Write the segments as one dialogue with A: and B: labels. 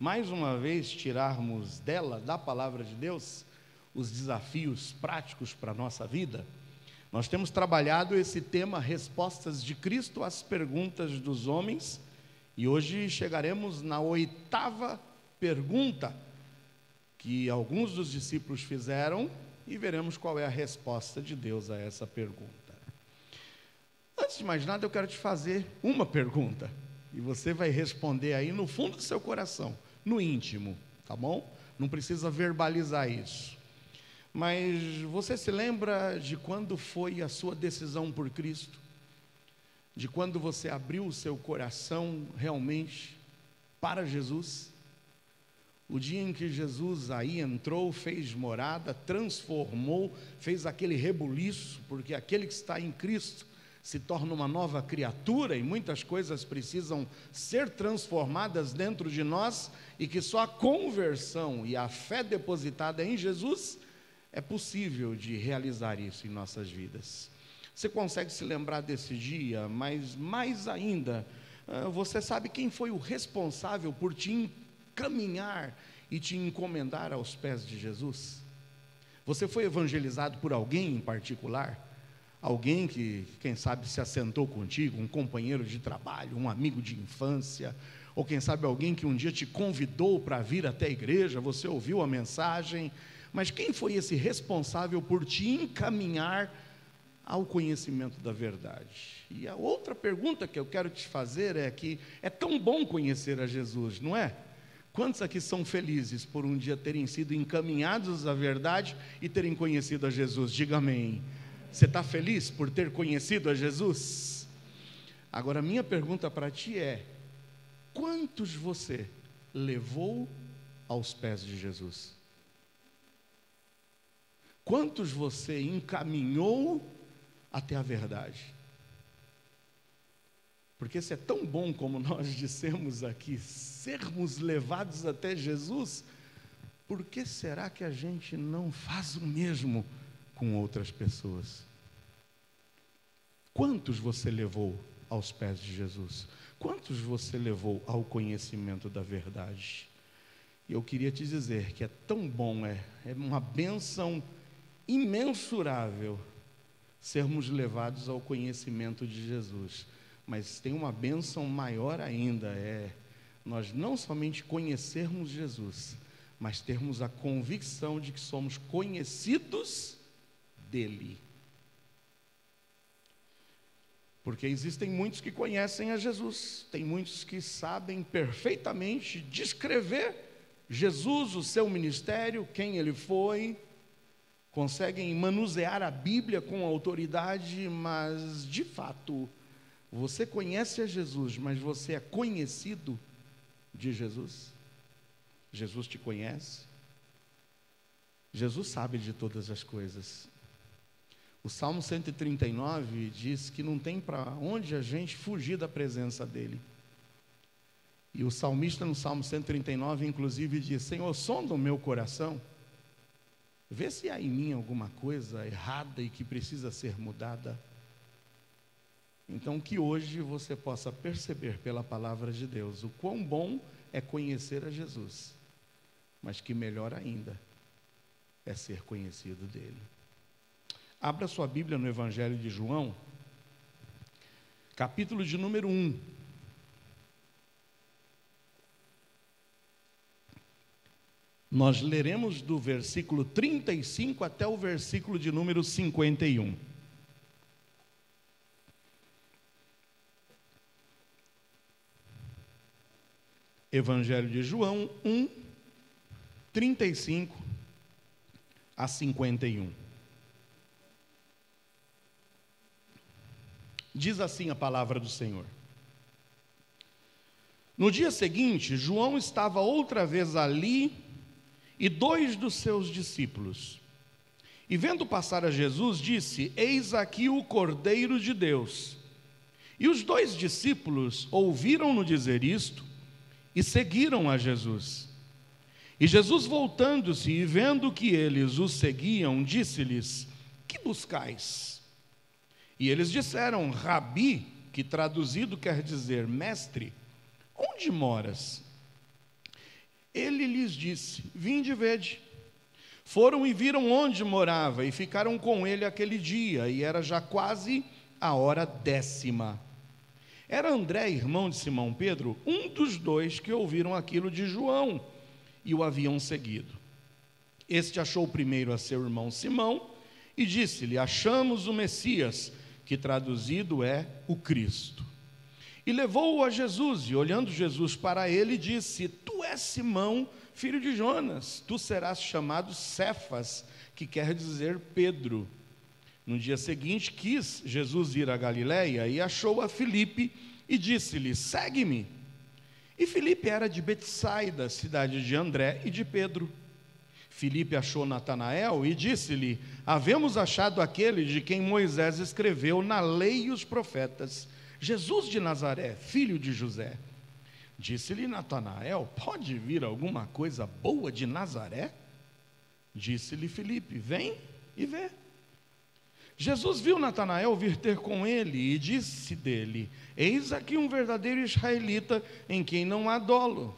A: mais uma vez, tirarmos dela, da palavra de Deus, os desafios práticos para a nossa vida. Nós temos trabalhado esse tema, respostas de Cristo às perguntas dos homens, e hoje chegaremos na 8ª pergunta que alguns dos discípulos fizeram, e veremos qual é a resposta de Deus a essa pergunta. Antes de mais nada, eu quero te fazer uma pergunta, e você vai responder aí no fundo do seu coração, no íntimo, tá bom? Não precisa verbalizar isso. Mas você se lembra de quando foi a sua decisão por Cristo? De quando você abriu o seu coração realmente para Jesus? O dia em que Jesus aí entrou, fez morada, transformou, fez aquele rebuliço, porque aquele que está em Cristo se torna uma nova criatura, e muitas coisas precisam ser transformadas dentro de nós, e que só a conversão e a fé depositada em Jesus é possível de realizar isso em nossas vidas. Você consegue se lembrar desse dia, mas mais ainda, você sabe quem foi o responsável por te encaminhar e te encomendar aos pés de Jesus? Você foi evangelizado por alguém em particular? Alguém que, quem sabe, se assentou contigo, um companheiro de trabalho, um amigo de infância, ou quem sabe alguém que um dia te convidou para vir até a igreja, você ouviu a mensagem, mas quem foi esse responsável por te encaminhar ao conhecimento da verdade? E a outra pergunta que eu quero te fazer é que é tão bom conhecer a Jesus, não é? Quantos aqui são felizes por um dia terem sido encaminhados à verdade e terem conhecido a Jesus? Diga amém. Você está feliz por ter conhecido a Jesus? Agora, minha pergunta para ti é: quantos você levou aos pés de Jesus? Quantos você encaminhou até a verdade? Porque se é tão bom, como nós dissemos aqui, sermos levados até Jesus, por que será que a gente não faz o mesmo com outras pessoas? Quantos você levou aos pés de Jesus? Quantos você levou ao conhecimento da verdade? E eu queria te dizer que é tão bom, é uma bênção imensurável sermos levados ao conhecimento de Jesus. Mas tem uma bênção maior ainda, é nós não somente conhecermos Jesus, mas termos a convicção de que somos conhecidos dele. Porque existem muitos que conhecem a Jesus, tem muitos que sabem perfeitamente descrever Jesus, o seu ministério, quem ele foi, conseguem manusear a Bíblia com autoridade, mas de fato, você conhece a Jesus, mas você é conhecido de Jesus? Jesus te conhece? Jesus sabe de todas as coisas. O Salmo 139 diz que não tem para onde a gente fugir da presença dele. E o salmista no Salmo 139 inclusive diz: Senhor, sonda o meu coração, vê se há em mim alguma coisa errada e que precisa ser mudada. Então que hoje você possa perceber pela palavra de Deus o quão bom é conhecer a Jesus, mas que melhor ainda é ser conhecido dele. Abra sua Bíblia no Evangelho de João, capítulo de número 1. Nós leremos do versículo 35 até o versículo de número 51. Evangelho de João 1, 35 a 51. Diz assim a palavra do Senhor: No dia seguinte, João estava outra vez ali e 2 dos seus discípulos. E vendo passar a Jesus, disse: Eis aqui o Cordeiro de Deus. E os 2 discípulos ouviram-no dizer isto e seguiram a Jesus. E Jesus, voltando-se e vendo que eles o seguiam, disse-lhes: Que buscais? E eles disseram: Rabi, que traduzido quer dizer mestre, onde moras? Ele lhes disse: vinde e vede. Foram e viram onde morava, e ficaram com ele aquele dia, e era já quase a hora 10ª. Era André, irmão de Simão Pedro, um dos dois que ouviram aquilo de João, e o haviam seguido. Este achou primeiro a seu irmão Simão, e disse-lhe: achamos o Messias, que traduzido é o Cristo. E levou-o a Jesus, e olhando Jesus para ele, disse: tu és Simão, filho de Jonas, tu serás chamado Cefas, que quer dizer Pedro. No dia seguinte quis Jesus ir a Galiléia, e achou a Filipe, e disse-lhe: segue-me. E Filipe era de Betsaida, cidade de André e de Pedro. Filipe achou Natanael e disse-lhe: havemos achado aquele de quem Moisés escreveu na lei e os profetas, Jesus de Nazaré, filho de José. Disse-lhe Natanael: pode vir alguma coisa boa de Nazaré? Disse-lhe Filipe: vem e vê. Jesus viu Natanael vir ter com ele e disse dele: eis aqui um verdadeiro israelita em quem não há dolo.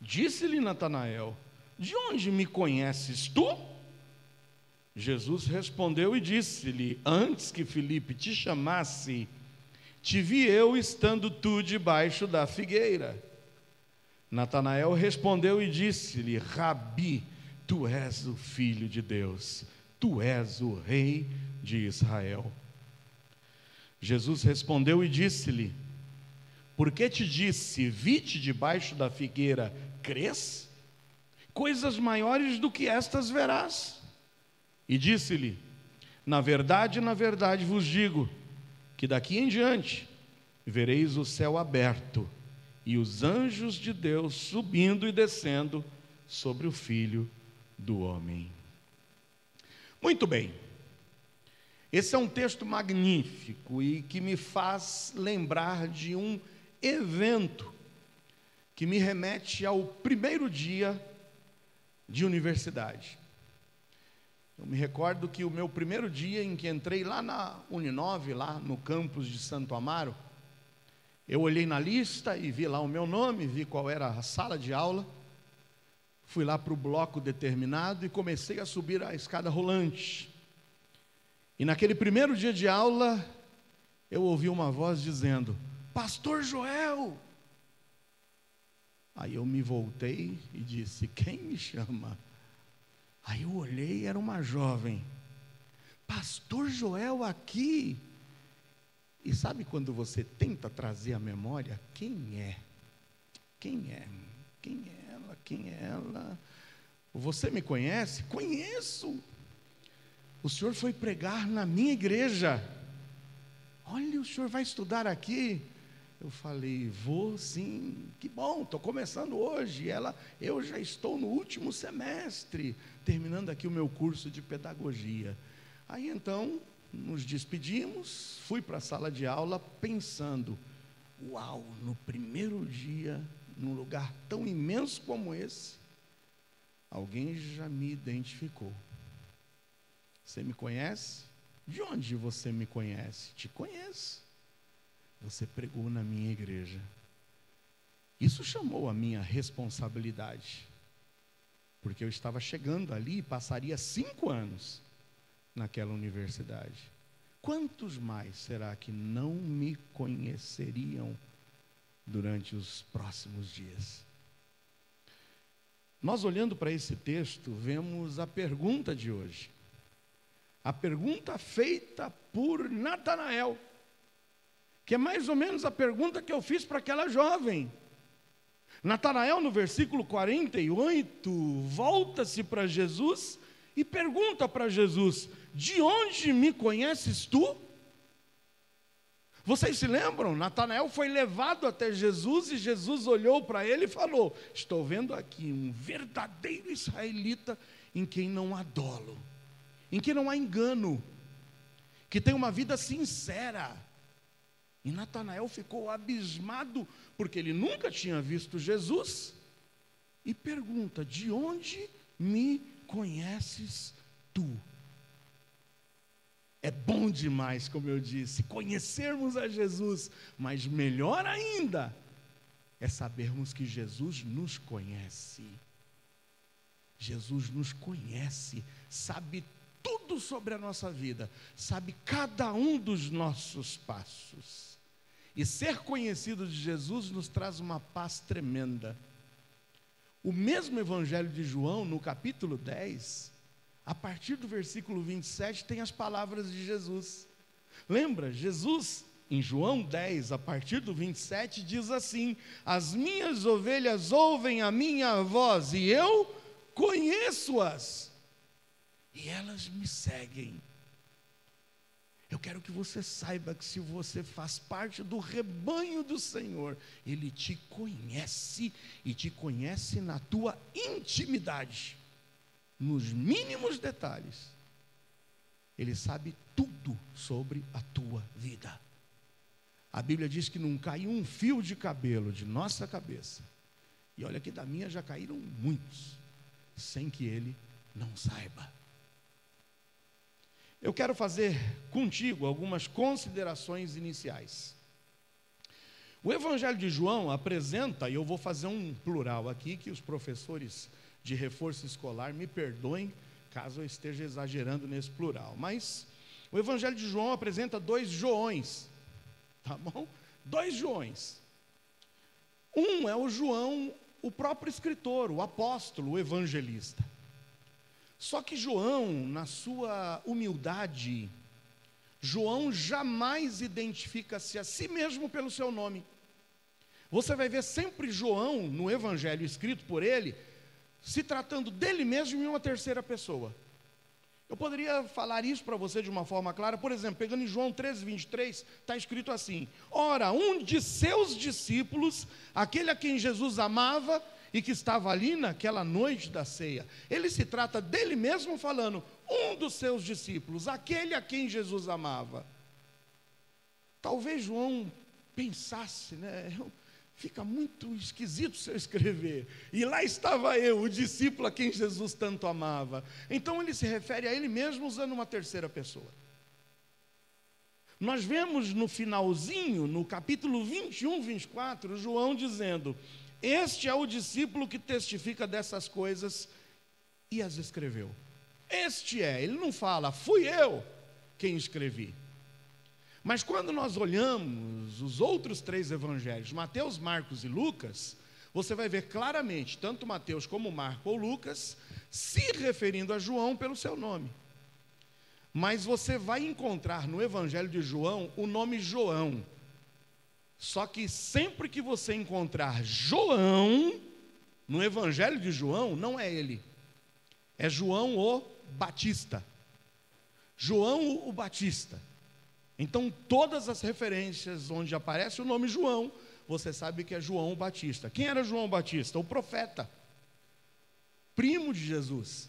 A: Disse-lhe Natanael: de onde me conheces tu? Jesus respondeu e disse-lhe: antes que Filipe te chamasse, te vi eu estando tu debaixo da figueira. Natanael respondeu e disse-lhe: Rabi, tu és o Filho de Deus, tu és o Rei de Israel. Jesus respondeu e disse-lhe: porque te disse, vi-te debaixo da figueira, crês? Coisas maiores do que estas verás. E disse-lhe: na verdade vos digo, que daqui em diante vereis o céu aberto e os anjos de Deus subindo e descendo sobre o Filho do Homem. Muito bem, esse é um texto magnífico e que me faz lembrar de um evento que me remete ao primeiro dia de universidade. Eu me recordo que o meu primeiro dia em que entrei lá na Uninove, lá no campus de Santo Amaro, eu olhei na lista e vi lá o meu nome, vi qual era a sala de aula, fui lá para o bloco determinado e comecei a subir a escada rolante. E naquele primeiro dia de aula, eu ouvi uma voz dizendo: Pastor Joel! Aí eu me voltei e disse: quem me chama? Aí eu olhei, era uma jovem. Pastor Joel aqui. E sabe quando você tenta trazer à memória quem é? Quem é? Quem é ela? Quem é ela? Você me conhece? Conheço. O senhor foi pregar na minha igreja. Olha, o senhor vai estudar aqui? Eu falei: vou sim, que bom, estou começando hoje. Eu já estou no último semestre, terminando aqui o meu curso de pedagogia. Aí então, nos despedimos, fui para a sala de aula pensando: uau, no primeiro dia, num lugar tão imenso como esse, alguém já me identificou. Você me conhece? De onde você me conhece? Te conheço. Você pregou na minha igreja. Isso chamou a minha responsabilidade, porque eu estava chegando ali e passaria 5 anos naquela universidade. Quantos mais será que não me conheceriam durante os próximos dias? Nós, olhando para esse texto, vemos a pergunta de hoje. A pergunta feita por Natanael, que é mais ou menos a pergunta que eu fiz para aquela jovem. Natanael, no versículo 48, volta-se para Jesus e pergunta para Jesus: de onde me conheces tu? Vocês se lembram? Natanael foi levado até Jesus e Jesus olhou para ele e falou: estou vendo aqui um verdadeiro israelita em quem não há dolo, em quem não há engano, que tem uma vida sincera. E Natanael ficou abismado, porque ele nunca tinha visto Jesus, e pergunta: de onde me conheces tu? É bom demais, como eu disse, conhecermos a Jesus, mas melhor ainda é sabermos que Jesus nos conhece. Jesus nos conhece, sabe tudo sobre a nossa vida, sabe cada um dos nossos passos. E ser conhecido de Jesus nos traz uma paz tremenda. O mesmo Evangelho de João, no capítulo 10, a partir do versículo 27, tem as palavras de Jesus. Lembra? Jesus, em João 10, a partir do 27, diz assim: as minhas ovelhas ouvem a minha voz, e eu conheço-as, e elas me seguem. Eu quero que você saiba que se você faz parte do rebanho do Senhor, Ele te conhece, e te conhece na tua intimidade, nos mínimos detalhes. Ele sabe tudo sobre a tua vida. A Bíblia diz que não cai um fio de cabelo de nossa cabeça, e olha que da minha já caíram muitos, sem que Ele não saiba. Eu quero fazer contigo algumas considerações iniciais. O Evangelho de João apresenta, e eu vou fazer um plural aqui, que os professores de reforço escolar me perdoem, caso eu esteja exagerando nesse plural, mas o Evangelho de João apresenta dois Joões, tá bom? Dois Joões. Um é o João, o próprio escritor, o apóstolo, o evangelista. Só que João, na sua humildade, João jamais identifica-se a si mesmo pelo seu nome. Você vai ver sempre João, no evangelho escrito por ele, se tratando dele mesmo em uma terceira pessoa. Eu poderia falar isso para você de uma forma clara. Por exemplo, pegando em João 13:23, está escrito assim: ora, um de seus discípulos, aquele a quem Jesus amava e que estava ali naquela noite da ceia, ele se trata dele mesmo falando, um dos seus discípulos, aquele a quem Jesus amava. Talvez João pensasse, fica muito esquisito se eu escrever, e lá estava eu, o discípulo a quem Jesus tanto amava. Então ele se refere a ele mesmo usando uma terceira pessoa. Nós vemos no finalzinho, no capítulo 21, 24, João dizendo: este é o discípulo que testifica dessas coisas e as escreveu. Este é, ele não fala, fui eu quem escrevi. Mas quando nós olhamos os outros três evangelhos, Mateus, Marcos e Lucas, você vai ver claramente, tanto Mateus como Marcos ou Lucas, se referindo a João pelo seu nome. Mas você vai encontrar no evangelho de João o nome João. Só que sempre que você encontrar João, no evangelho de João, não é ele, é João o Batista. João o Batista. Então todas as referências onde aparece o nome João, você sabe que é João o Batista. Quem era João Batista? O profeta, primo de Jesus,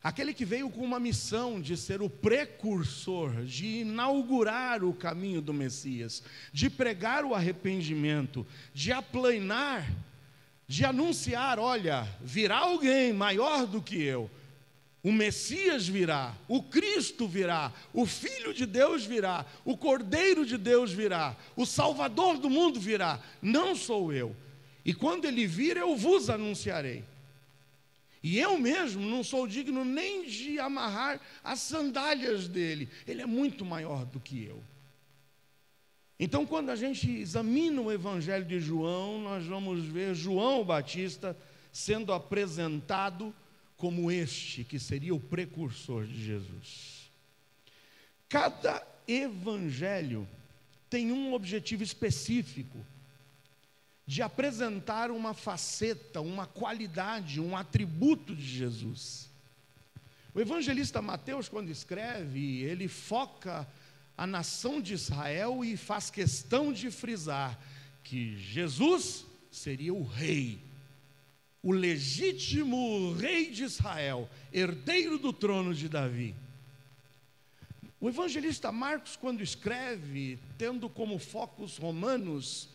A: aquele que veio com uma missão de ser o precursor, de inaugurar o caminho do Messias, de pregar o arrependimento, de aplanar, de anunciar, olha, virá alguém maior do que eu, o Messias virá, o Cristo virá, o Filho de Deus virá, o Cordeiro de Deus virá, o Salvador do mundo virá, não sou eu, e quando ele vir eu vos anunciarei. E eu mesmo não sou digno nem de amarrar as sandálias dele, ele é muito maior do que eu. Então, quando a gente examina o evangelho de João, nós vamos ver João Batista sendo apresentado como este, que seria o precursor de Jesus. Cada evangelho tem um objetivo específico, de apresentar uma faceta, uma qualidade, um atributo de Jesus. O evangelista Mateus, quando escreve, ele foca a nação de Israel e faz questão de frisar que Jesus seria o rei, o legítimo rei de Israel, herdeiro do trono de Davi. O evangelista Marcos, quando escreve, tendo como foco os romanos,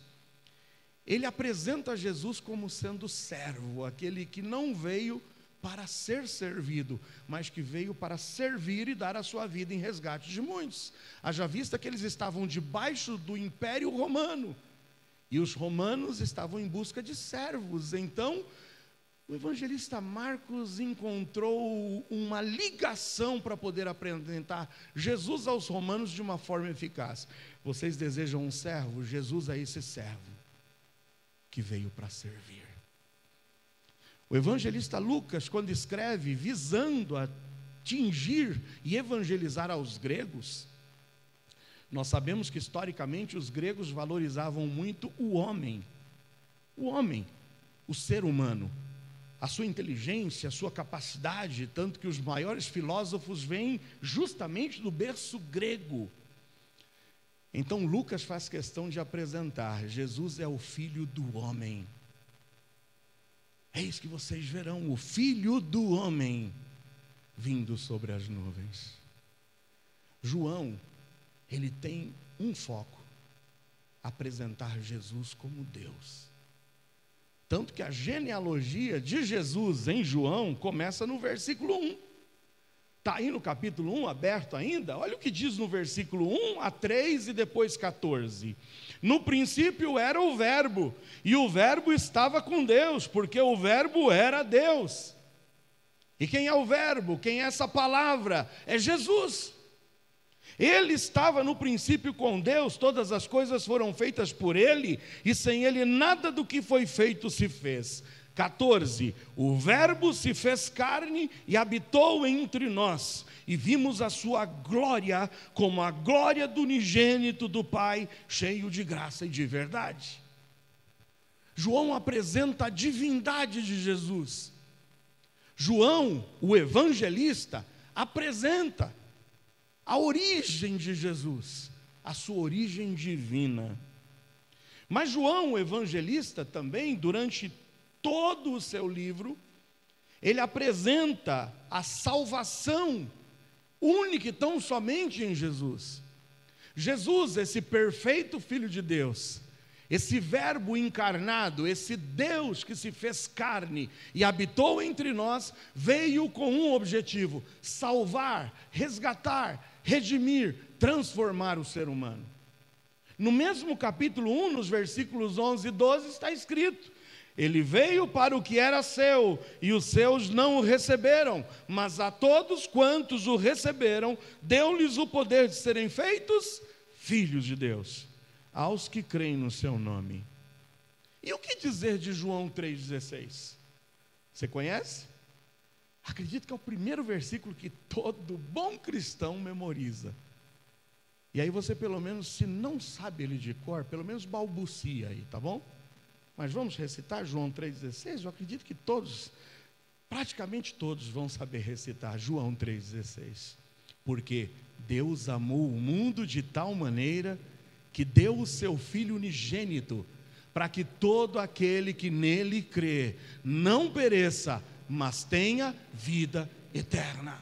A: ele apresenta Jesus como sendo servo, aquele que não veio para ser servido, mas que veio para servir e dar a sua vida em resgate de muitos. Haja vista que eles estavam debaixo do Império Romano, E os romanos estavam em busca de servos. Então, o evangelista Marcos encontrou uma ligação para poder apresentar Jesus aos romanos de uma forma eficaz. Vocês desejam um servo? Jesus é esse servo que veio para servir. O evangelista Lucas, quando escreve visando atingir e evangelizar aos gregos, nós sabemos que historicamente os gregos valorizavam muito o homem, o ser humano, a sua inteligência, a sua capacidade, tanto que os maiores filósofos vêm justamente do berço grego. Então Lucas faz questão de apresentar: Jesus é o Filho do homem. Eis que vocês verão o Filho do homem vindo sobre as nuvens. João, ele tem um foco: apresentar Jesus como Deus. Tanto que a genealogia de Jesus em João começa no versículo 1. Está aí no capítulo 1, aberto ainda? Olha o que diz no versículo 1 a 3 e depois 14. No princípio era o Verbo, e o Verbo estava com Deus, porque o Verbo era Deus. E quem é o Verbo? Quem é essa palavra? É Jesus. Ele estava no princípio com Deus, todas as coisas foram feitas por Ele, e sem Ele nada do que foi feito se fez. 14, o Verbo se fez carne e habitou entre nós, e vimos a sua glória como a glória do unigênito do Pai, cheio de graça e de verdade. João apresenta a divindade de Jesus. João, o evangelista, apresenta a origem de Jesus, a sua origem divina. Mas João, o evangelista, também, durante todo o seu livro, ele apresenta a salvação única e tão somente em Jesus. Jesus, esse perfeito Filho de Deus, esse Verbo encarnado, esse Deus que se fez carne e habitou entre nós, veio com um objetivo: salvar, resgatar, redimir, transformar o ser humano. No mesmo capítulo 1, nos versículos 11 e 12, está escrito: ele veio para o que era seu, e os seus não o receberam, mas a todos quantos o receberam, deu-lhes o poder de serem feitos filhos de Deus, aos que creem no seu nome. E o que dizer de João 3,16? Você conhece? Acredito que é o primeiro versículo que todo bom cristão memoriza. E aí você, pelo menos, se não sabe ele de cor, pelo menos balbucia aí, tá bom? Mas vamos recitar João 3,16? Eu acredito que todos, praticamente todos, vão saber recitar João 3,16. Porque Deus amou o mundo de tal maneira que deu o seu Filho unigênito, para que todo aquele que nele crê não pereça, mas tenha vida eterna.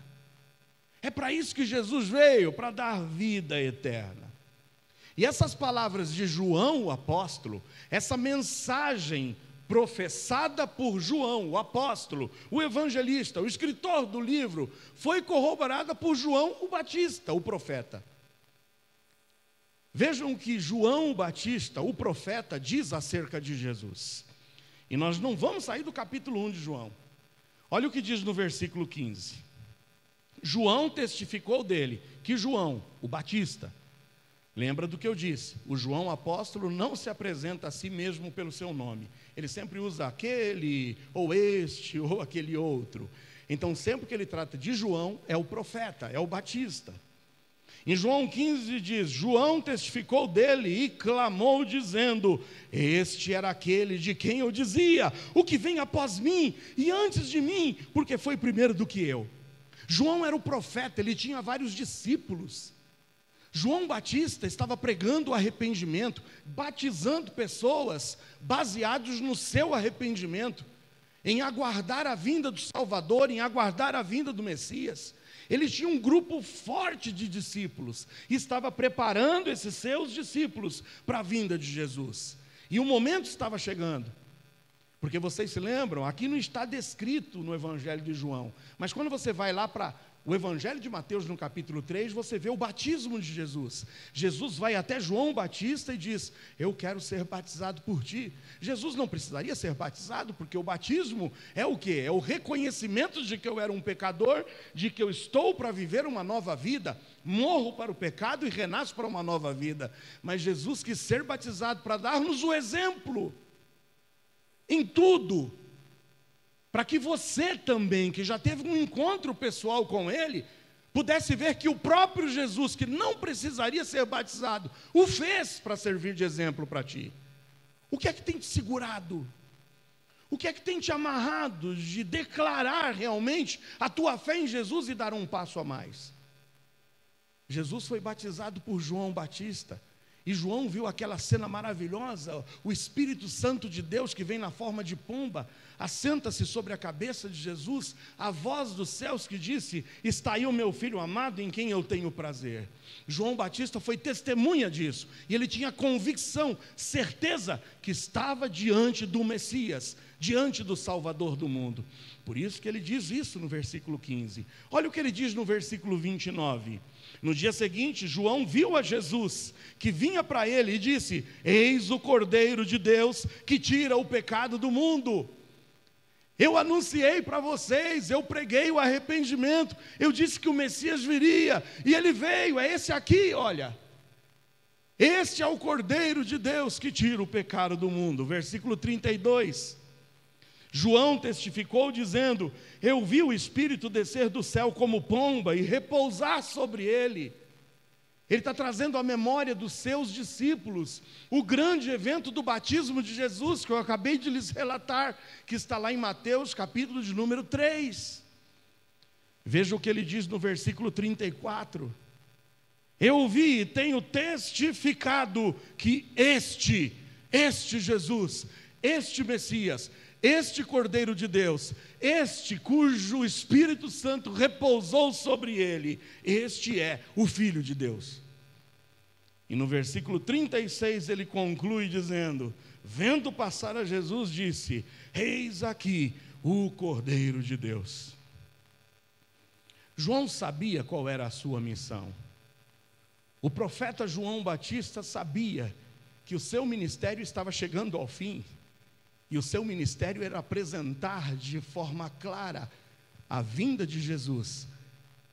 A: É para isso que Jesus veio, para dar vida eterna. E essas palavras de João, o apóstolo, essa mensagem professada por João, o apóstolo, o evangelista, o escritor do livro, foi corroborada por João o Batista, o profeta. Vejam o que João o Batista, o profeta, diz acerca de Jesus. E nós não vamos sair do capítulo 1 de João. Olha o que diz no versículo 15. João testificou dele, que João, o Batista, lembra do que eu disse, o João apóstolo não se apresenta a si mesmo pelo seu nome. Ele sempre usa aquele, ou este, ou aquele outro. Então sempre que ele trata de João, é o profeta, é o Batista. Em João 15 diz: João testificou dele e clamou dizendo: este era aquele de quem eu dizia, o que vem após mim e antes de mim, porque foi primeiro do que eu. João era o profeta, ele tinha vários discípulos. João Batista estava pregando o arrependimento, batizando pessoas baseados no seu arrependimento, em aguardar a vinda do Salvador, em aguardar a vinda do Messias. Ele tinha um grupo forte de discípulos e estava preparando esses seus discípulos para a vinda de Jesus. E o momento estava chegando. Porque vocês se lembram, aqui não está descrito no Evangelho de João, mas quando você vai lá para o Evangelho de Mateus, no capítulo 3, você vê o batismo de Jesus. Jesus vai até João Batista e diz: eu quero ser batizado por ti. Jesus não precisaria ser batizado, porque o batismo é o quê? É o reconhecimento de que eu era um pecador, de que eu estou para viver uma nova vida, morro para o pecado e renasço para uma nova vida. Mas Jesus quis ser batizado para dar-nos o exemplo em tudo, para que você também, que já teve um encontro pessoal com Ele, pudesse ver que o próprio Jesus, que não precisaria ser batizado, o fez para servir de exemplo para ti. O que é que tem te segurado? O que é que tem te amarrado de declarar realmente a tua fé em Jesus e dar um passo a mais? Jesus foi batizado por João Batista. E João viu aquela cena maravilhosa, o Espírito Santo de Deus que vem na forma de pomba, assenta-se sobre a cabeça de Jesus, a voz dos céus que disse: está aí o meu filho amado em quem eu tenho prazer. João Batista foi testemunha disso, e ele tinha convicção, certeza que estava diante do Messias, diante do Salvador do mundo. Por isso que ele diz isso no versículo 15. Olha o que ele diz no versículo 29. No dia seguinte, João viu a Jesus, que vinha para ele e disse: eis o Cordeiro de Deus, que tira o pecado do mundo. Eu anunciei para vocês, eu preguei o arrependimento, eu disse que o Messias viria, e ele veio, é esse aqui, olha. Este é o Cordeiro de Deus, que tira o pecado do mundo. Versículo 32. João testificou dizendo: eu vi o Espírito descer do céu como pomba e repousar sobre ele. Ele está trazendo à memória dos seus discípulos o grande evento do batismo de Jesus, que eu acabei de lhes relatar, que está lá em Mateus, capítulo de número 3. Veja o que ele diz no versículo 34. Eu vi e tenho testificado que este Jesus, este Messias, este Cordeiro de Deus, este cujo Espírito Santo repousou sobre ele, este é o Filho de Deus. E no versículo 36 ele conclui dizendo: vendo passar a Jesus, disse: eis aqui o Cordeiro de Deus. João sabia qual era a sua missão. O profeta João Batista sabia que o seu ministério estava chegando ao fim. E o seu ministério era apresentar de forma clara a vinda de Jesus,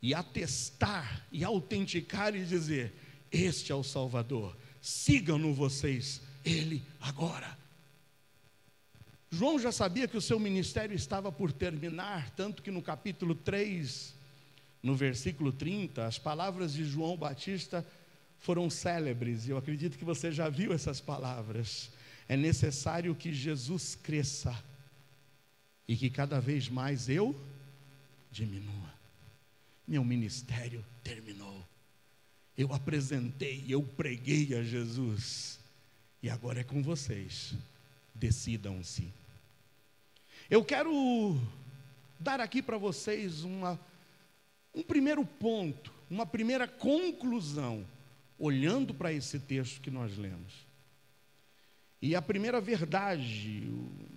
A: e atestar, e autenticar e dizer: este é o Salvador, sigam-no vocês, ele agora. João já sabia que o seu ministério estava por terminar, tanto que no capítulo 3, no versículo 30, as palavras de João Batista foram célebres, e eu acredito que você já viu essas palavras. É necessário que Jesus cresça e que cada vez mais eu diminua. Meu ministério terminou. Eu apresentei, eu preguei a Jesus. E agora é com vocês. Decidam-se. Eu quero dar aqui para vocês um primeiro ponto, uma primeira conclusão, olhando para esse texto que nós lemos. E a primeira verdade,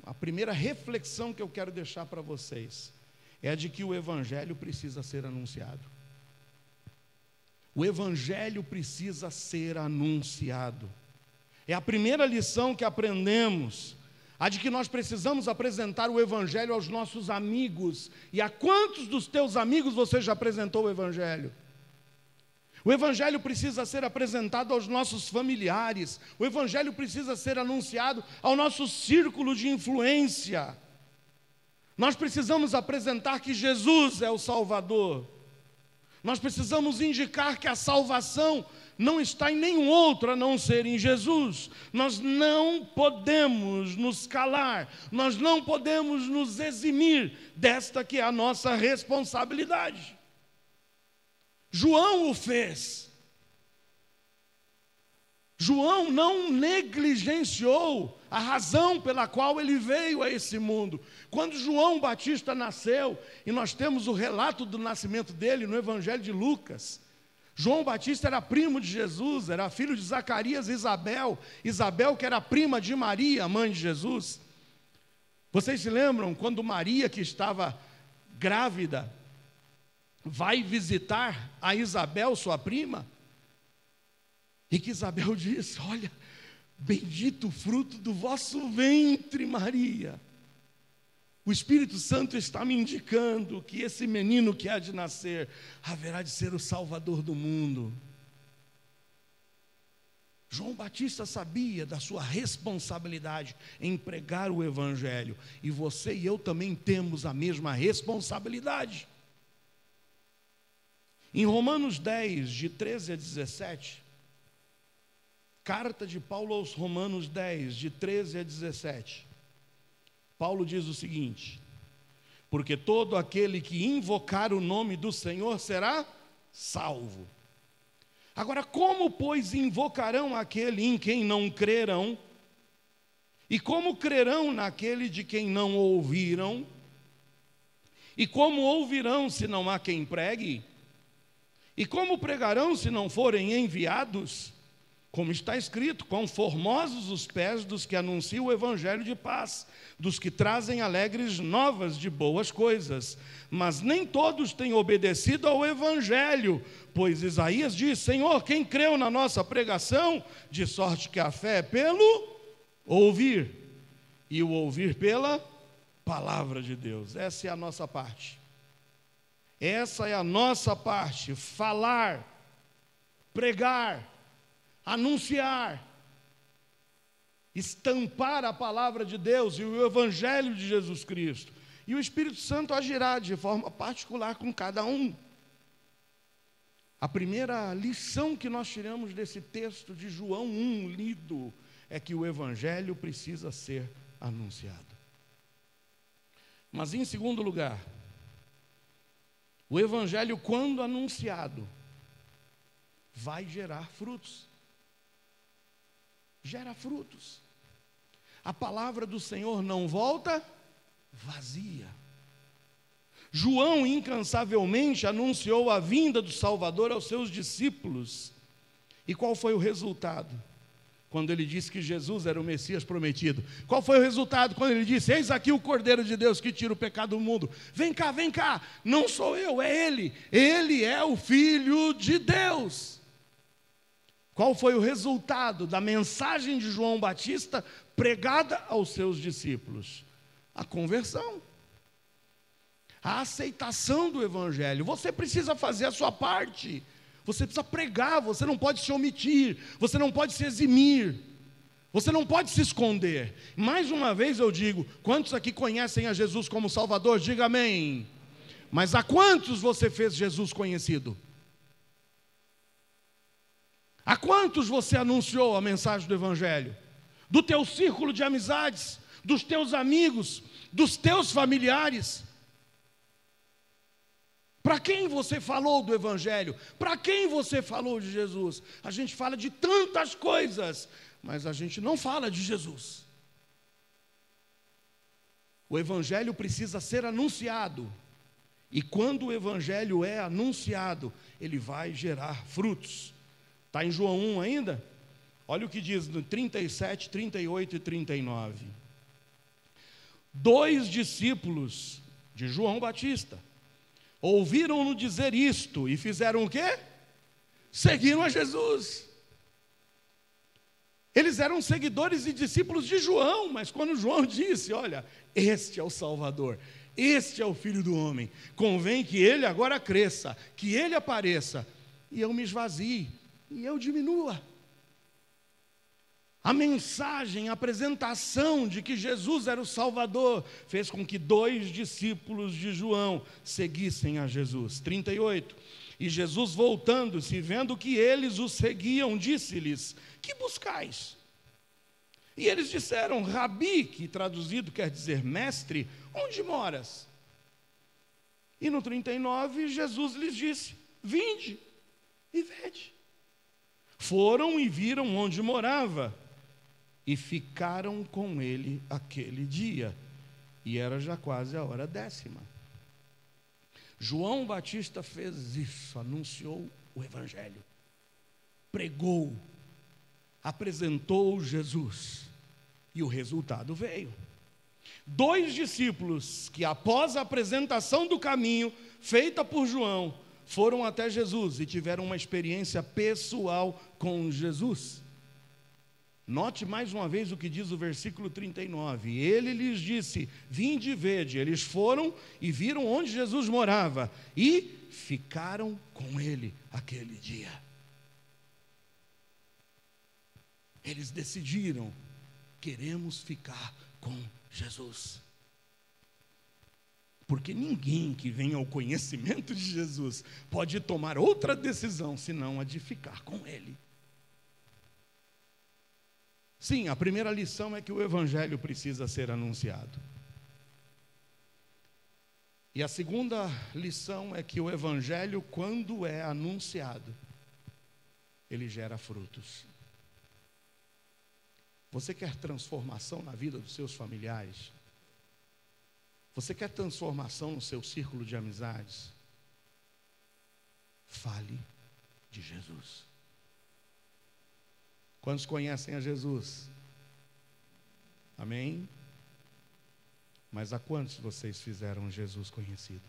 A: a primeira reflexão que eu quero deixar para vocês é a de que o Evangelho precisa ser anunciado. O Evangelho precisa ser anunciado. É a primeira lição que aprendemos, a de que nós precisamos apresentar o Evangelho aos nossos amigos. E a quantos dos teus amigos você já apresentou o Evangelho? O Evangelho precisa ser apresentado aos nossos familiares. O Evangelho precisa ser anunciado ao nosso círculo de influência. Nós precisamos apresentar que Jesus é o Salvador. Nós precisamos indicar que a salvação não está em nenhum outro a não ser em Jesus. Nós não podemos nos calar, nós não podemos nos eximir desta que é a nossa responsabilidade. João o fez. João não negligenciou a razão pela qual ele veio a esse mundo. Quando João Batista nasceu, e nós temos o relato do nascimento dele no Evangelho de Lucas, João Batista era primo de Jesus, era filho de Zacarias e Isabel, Isabel que era prima de Maria, mãe de Jesus. Vocês se lembram quando Maria, que estava grávida, vai visitar a Isabel, sua prima? E que Isabel diz: olha, bendito o fruto do vosso ventre, Maria. O Espírito Santo está me indicando que esse menino que há de nascer haverá de ser o Salvador do mundo. João Batista sabia da sua responsabilidade em pregar o Evangelho, e você e eu também temos a mesma responsabilidade. Em Romanos 10, de 13 a 17, carta de Paulo aos Romanos 10, de 13 a 17, Paulo diz o seguinte: porque todo aquele que invocar o nome do Senhor será salvo. Agora, como, pois, invocarão aquele em quem não crerão? E como crerão naquele de quem não ouviram? E como ouvirão se não há quem pregue? E como pregarão se não forem enviados? Como está escrito: quão formosos os pés dos que anunciam o evangelho de paz, dos que trazem alegres novas de boas coisas. Mas nem todos têm obedecido ao evangelho, pois Isaías diz: Senhor, quem creu na nossa pregação? De sorte que a fé é pelo ouvir, e o ouvir pela palavra de Deus. Essa é a nossa parte. Essa é a nossa parte: falar, pregar, anunciar, estampar a palavra de Deus e o Evangelho de Jesus Cristo. E o Espírito Santo agirá de forma particular com cada um. A primeira lição que nós tiramos desse texto de João 1 lido é que o Evangelho precisa ser anunciado. Mas em segundo lugar, o Evangelho, quando anunciado, vai gerar frutos. Gera frutos. A palavra do Senhor não volta vazia. João incansavelmente anunciou a vinda do Salvador aos seus discípulos. E qual foi o resultado? Quando ele disse que Jesus era o Messias prometido. Qual foi o resultado quando ele disse: eis aqui o Cordeiro de Deus que tira o pecado do mundo. Vem cá, não sou eu, é Ele. Ele é o Filho de Deus. Qual foi o resultado da mensagem de João Batista pregada aos seus discípulos? A conversão, a aceitação do Evangelho. Você precisa fazer a sua parte, você precisa pregar, você não pode se omitir, você não pode se eximir, você não pode se esconder. Mais uma vez eu digo: quantos aqui conhecem a Jesus como Salvador? Diga amém. Mas a quantos você fez Jesus conhecido? A quantos você anunciou a mensagem do Evangelho? Do teu círculo de amizades, dos teus amigos, dos teus familiares? Para quem você falou do Evangelho? Para quem você falou de Jesus? A gente fala de tantas coisas, mas a gente não fala de Jesus. O Evangelho precisa ser anunciado. E quando o Evangelho é anunciado, ele vai gerar frutos. Está em João 1 ainda? Olha o que diz no 37, 38 e 39. 2 discípulos de João Batista ouviram-no dizer isto e fizeram o quê? Seguiram a Jesus. Eles eram seguidores e discípulos de João, mas quando João disse: olha, este é o Salvador, este é o Filho do Homem, convém que ele agora cresça, que ele apareça, e eu me esvazie, e eu diminua. A mensagem, a apresentação de que Jesus era o Salvador fez com que 2 discípulos de João seguissem a Jesus. 38. E Jesus, voltando-se, vendo que eles o seguiam, disse-lhes: que buscais? E eles disseram: Rabi, que traduzido quer dizer mestre, onde moras? E no 39, Jesus lhes disse: vinde e vede. Foram e viram onde morava, e ficaram com ele aquele dia, e era já quase a hora 10ª. João Batista fez isso, anunciou o Evangelho, pregou, apresentou Jesus, e o resultado veio. Dois discípulos que, após a apresentação do caminho feita por João, foram até Jesus e tiveram uma experiência pessoal com Jesus. Note mais uma vez o que diz o versículo 39. Ele lhes disse: vinde e vede. Eles foram e viram onde Jesus morava e ficaram com ele aquele dia. Eles decidiram: queremos ficar com Jesus. Porque ninguém que vem ao conhecimento de Jesus pode tomar outra decisão senão a de ficar com ele. Sim, a primeira lição é que o Evangelho precisa ser anunciado. E a segunda lição é que o Evangelho, quando é anunciado, ele gera frutos. Você quer transformação na vida dos seus familiares? Você quer transformação no seu círculo de amizades? Fale de Jesus. Quantos conhecem a Jesus? Amém? Mas a quantos vocês fizeram Jesus conhecido?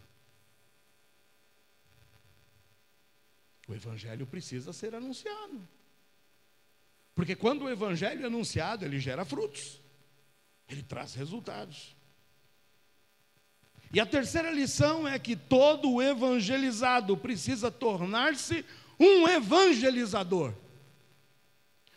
A: O Evangelho precisa ser anunciado. Porque quando o Evangelho é anunciado, ele gera frutos. Ele traz resultados. E a terceira lição é que todo evangelizado precisa tornar-se um evangelizador.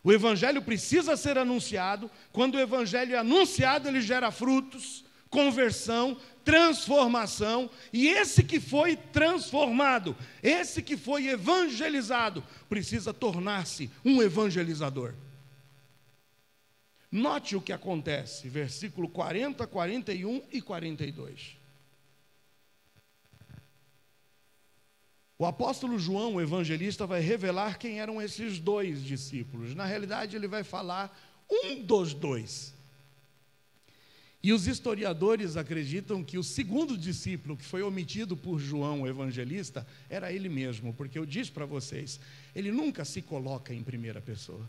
A: O Evangelho precisa ser anunciado. Quando o Evangelho é anunciado, ele gera frutos, conversão, transformação. E esse que foi transformado, esse que foi evangelizado, precisa tornar-se um evangelizador. Note o que acontece, versículo 40, 41 e 42. O apóstolo João, o evangelista, vai revelar quem eram esses dois discípulos. Na realidade, ele vai falar um dos dois. E os historiadores acreditam que o segundo discípulo, que foi omitido por João, o evangelista, era ele mesmo. Porque eu disse para vocês, ele nunca se coloca em primeira pessoa.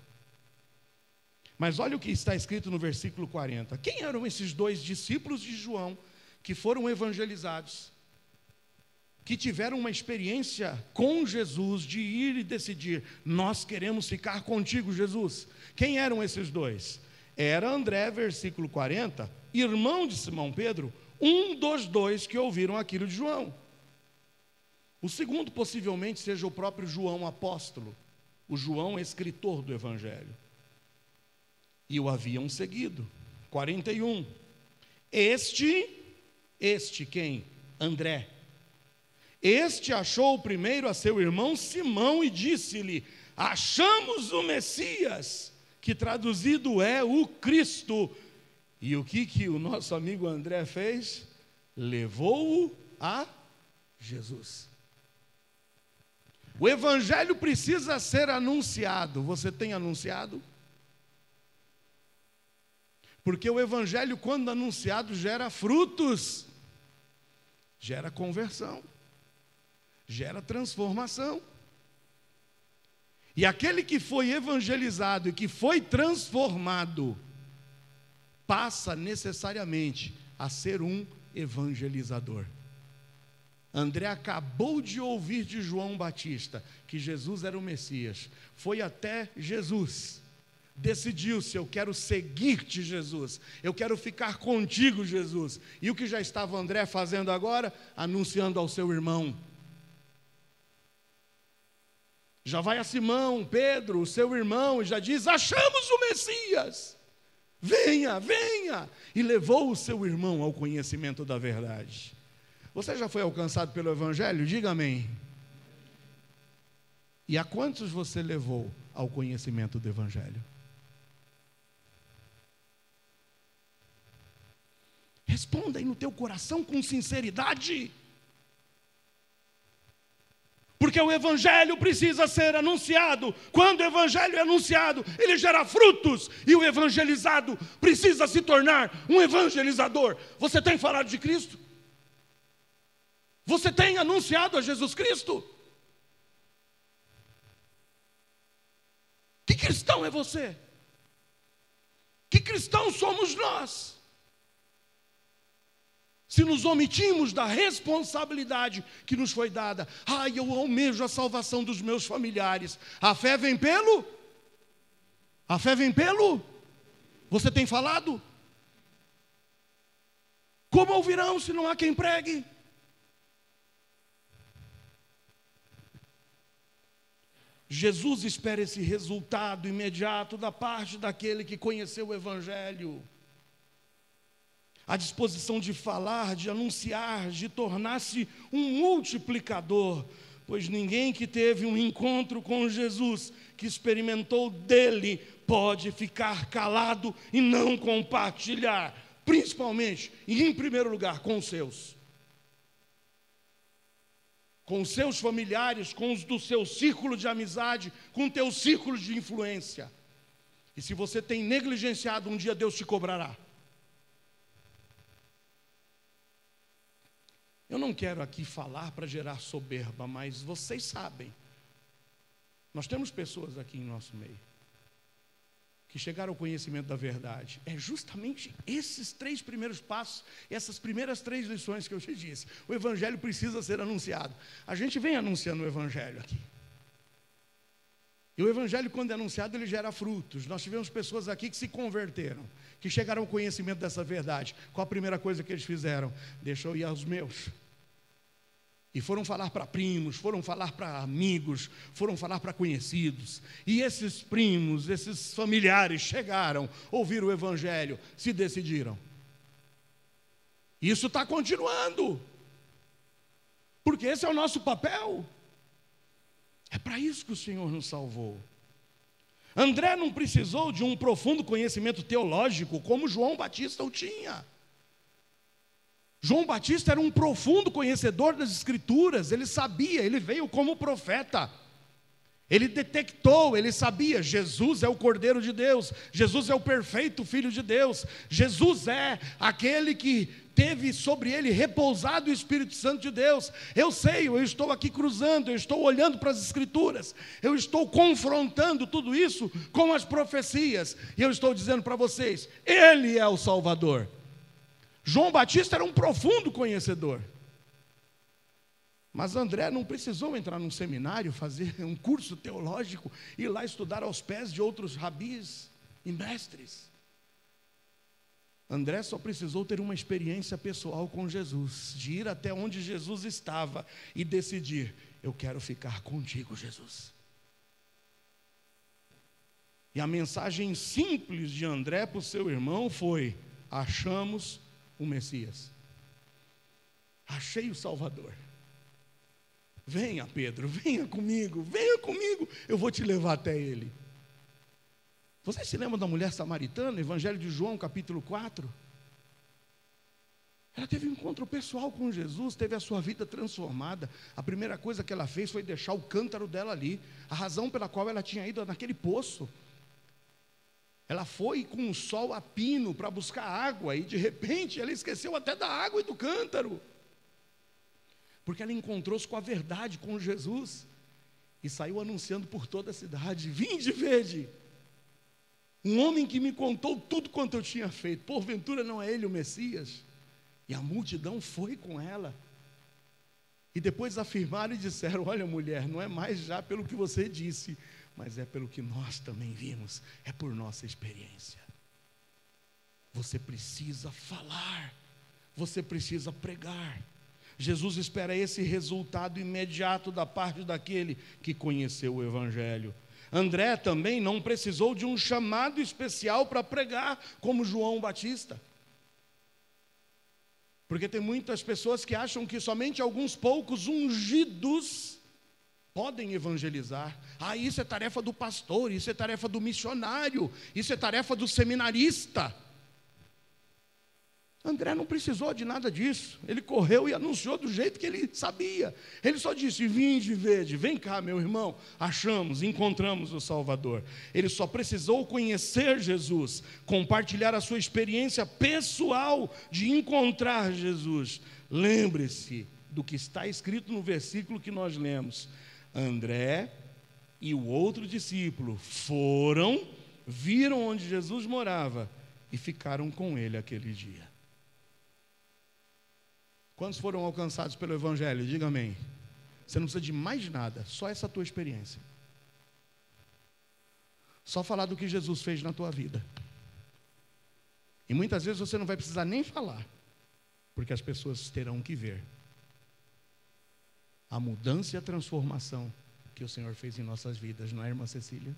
A: Mas olha o que está escrito no versículo 40. Quem eram esses dois discípulos de João que foram evangelizados? Que tiveram uma experiência com Jesus, de ir e decidir: nós queremos ficar contigo, Jesus. Quem eram esses dois? Era André, versículo 40, irmão de Simão Pedro, um dos dois que ouviram aquilo de João. O segundo possivelmente seja o próprio João apóstolo, o João escritor do Evangelho. E o haviam seguido. 41. Este quem? André. Este achou primeiro a seu irmão Simão e disse-lhe: achamos o Messias, que traduzido é o Cristo. E o que o nosso amigo André fez? Levou-o a Jesus. O Evangelho precisa ser anunciado. Você tem anunciado? Porque o Evangelho, quando anunciado, gera frutos, gera conversão, gera transformação. E aquele que foi evangelizado e que foi transformado, passa necessariamente a ser um evangelizador. André acabou de ouvir de João Batista que Jesus era o Messias. Foi até Jesus. Decidiu-se: eu quero seguir-te, Jesus. Eu quero ficar contigo, Jesus. E o que já estava André fazendo agora? Anunciando ao seu irmão. Já vai a Simão, Pedro, o seu irmão, e já diz: achamos o Messias. Venha, venha. E levou o seu irmão ao conhecimento da verdade. Você já foi alcançado pelo Evangelho? Diga amém. E a quantos você levou ao conhecimento do Evangelho? Responda aí no teu coração com sinceridade. Porque o Evangelho precisa ser anunciado. Quando o Evangelho é anunciado, ele gera frutos. E o evangelizado precisa se tornar um evangelizador. Você tem falado de Cristo? Você tem anunciado a Jesus Cristo? Que cristão é você? Que cristão somos nós? Se nos omitimos da responsabilidade que nos foi dada, eu almejo a salvação dos meus familiares. A fé vem pelo? A fé vem pelo? Você tem falado? Como ouvirão se não há quem pregue? Jesus espera esse resultado imediato da parte daquele que conheceu o Evangelho. A disposição de falar, de anunciar, de tornar-se um multiplicador, pois ninguém que teve um encontro com Jesus, que experimentou dele, pode ficar calado e não compartilhar, principalmente e em primeiro lugar com os seus familiares, com os do seu círculo de amizade, com o teu círculo de influência. E se você tem negligenciado, um dia Deus te cobrará. Eu não quero aqui falar para gerar soberba, mas vocês sabem, nós temos pessoas aqui em nosso meio, que chegaram ao conhecimento da verdade. É justamente esses 3 primeiros passos, essas primeiras 3 lições que eu te disse. O Evangelho precisa ser anunciado. A gente vem anunciando o Evangelho aqui. E o Evangelho, quando é anunciado, ele gera frutos. Nós tivemos pessoas aqui que se converteram, que chegaram ao conhecimento dessa verdade. Qual a primeira coisa que eles fizeram? Deixa eu ir aos meus. E foram falar para primos, foram falar para amigos, foram falar para conhecidos. E esses primos, esses familiares chegaram, ouviram o Evangelho, se decidiram. Isso está continuando. Porque esse é o nosso papel. É para isso que o Senhor nos salvou. André não precisou de um profundo conhecimento teológico como João Batista o tinha. João Batista era um profundo conhecedor das Escrituras, ele sabia, ele veio como profeta. Ele detectou, ele sabia, Jesus é o Cordeiro de Deus, Jesus é o perfeito Filho de Deus, Jesus é aquele que teve sobre ele repousado o Espírito Santo de Deus. Eu sei, eu estou aqui cruzando, eu estou olhando para as Escrituras, eu estou confrontando tudo isso com as profecias, e eu estou dizendo para vocês, Ele é o Salvador. João Batista era um profundo conhecedor. Mas André não precisou entrar num seminário, fazer um curso teológico, ir lá estudar aos pés de outros rabis e mestres. André só precisou ter uma experiência pessoal com Jesus, de ir até onde Jesus estava e decidir, eu quero ficar contigo, Jesus. E a mensagem simples de André para o seu irmão foi, achamos o Messias. Achei o Salvador. Venha, Pedro, venha comigo, eu vou te levar até ele. Vocês se lembram da mulher samaritana, Evangelho de João, capítulo 4? Ela teve um encontro pessoal com Jesus, teve a sua vida transformada. A primeira coisa que ela fez foi deixar o cântaro dela ali, a razão pela qual ela tinha ido naquele poço. Ela foi com o sol a pino para buscar água, e de repente ela esqueceu até da água e do cântaro. Porque ela encontrou-se com a verdade, com Jesus, e saiu anunciando por toda a cidade, vinde, vede, um homem que me contou tudo quanto eu tinha feito, porventura não é ele o Messias? E a multidão foi com ela, e depois afirmaram e disseram, olha mulher, não é mais já pelo que você disse, mas é pelo que nós também vimos, é por nossa experiência. Você precisa falar, você precisa pregar. Jesus espera esse resultado imediato da parte daquele que conheceu o Evangelho. André também não precisou de um chamado especial para pregar, como João Batista. Porque tem muitas pessoas que acham que somente alguns poucos ungidos podem evangelizar. Isso é tarefa do pastor, isso é tarefa do missionário, isso é tarefa do seminarista. André não precisou de nada disso. Ele correu e anunciou do jeito que ele sabia. Ele só disse, vinde, vede, vem cá meu irmão, achamos, encontramos o Salvador. Ele só precisou conhecer Jesus, compartilhar a sua experiência pessoal de encontrar Jesus. Lembre-se do que está escrito no versículo que nós lemos. André e o outro discípulo foram, viram onde Jesus morava e ficaram com ele aquele dia. Quantos foram alcançados pelo Evangelho? Diga amém. Você não precisa de mais nada, só essa tua experiência. Só falar do que Jesus fez na tua vida. E muitas vezes você não vai precisar nem falar, porque as pessoas terão que ver a mudança e a transformação que o Senhor fez em nossas vidas, não é, irmã Cecília?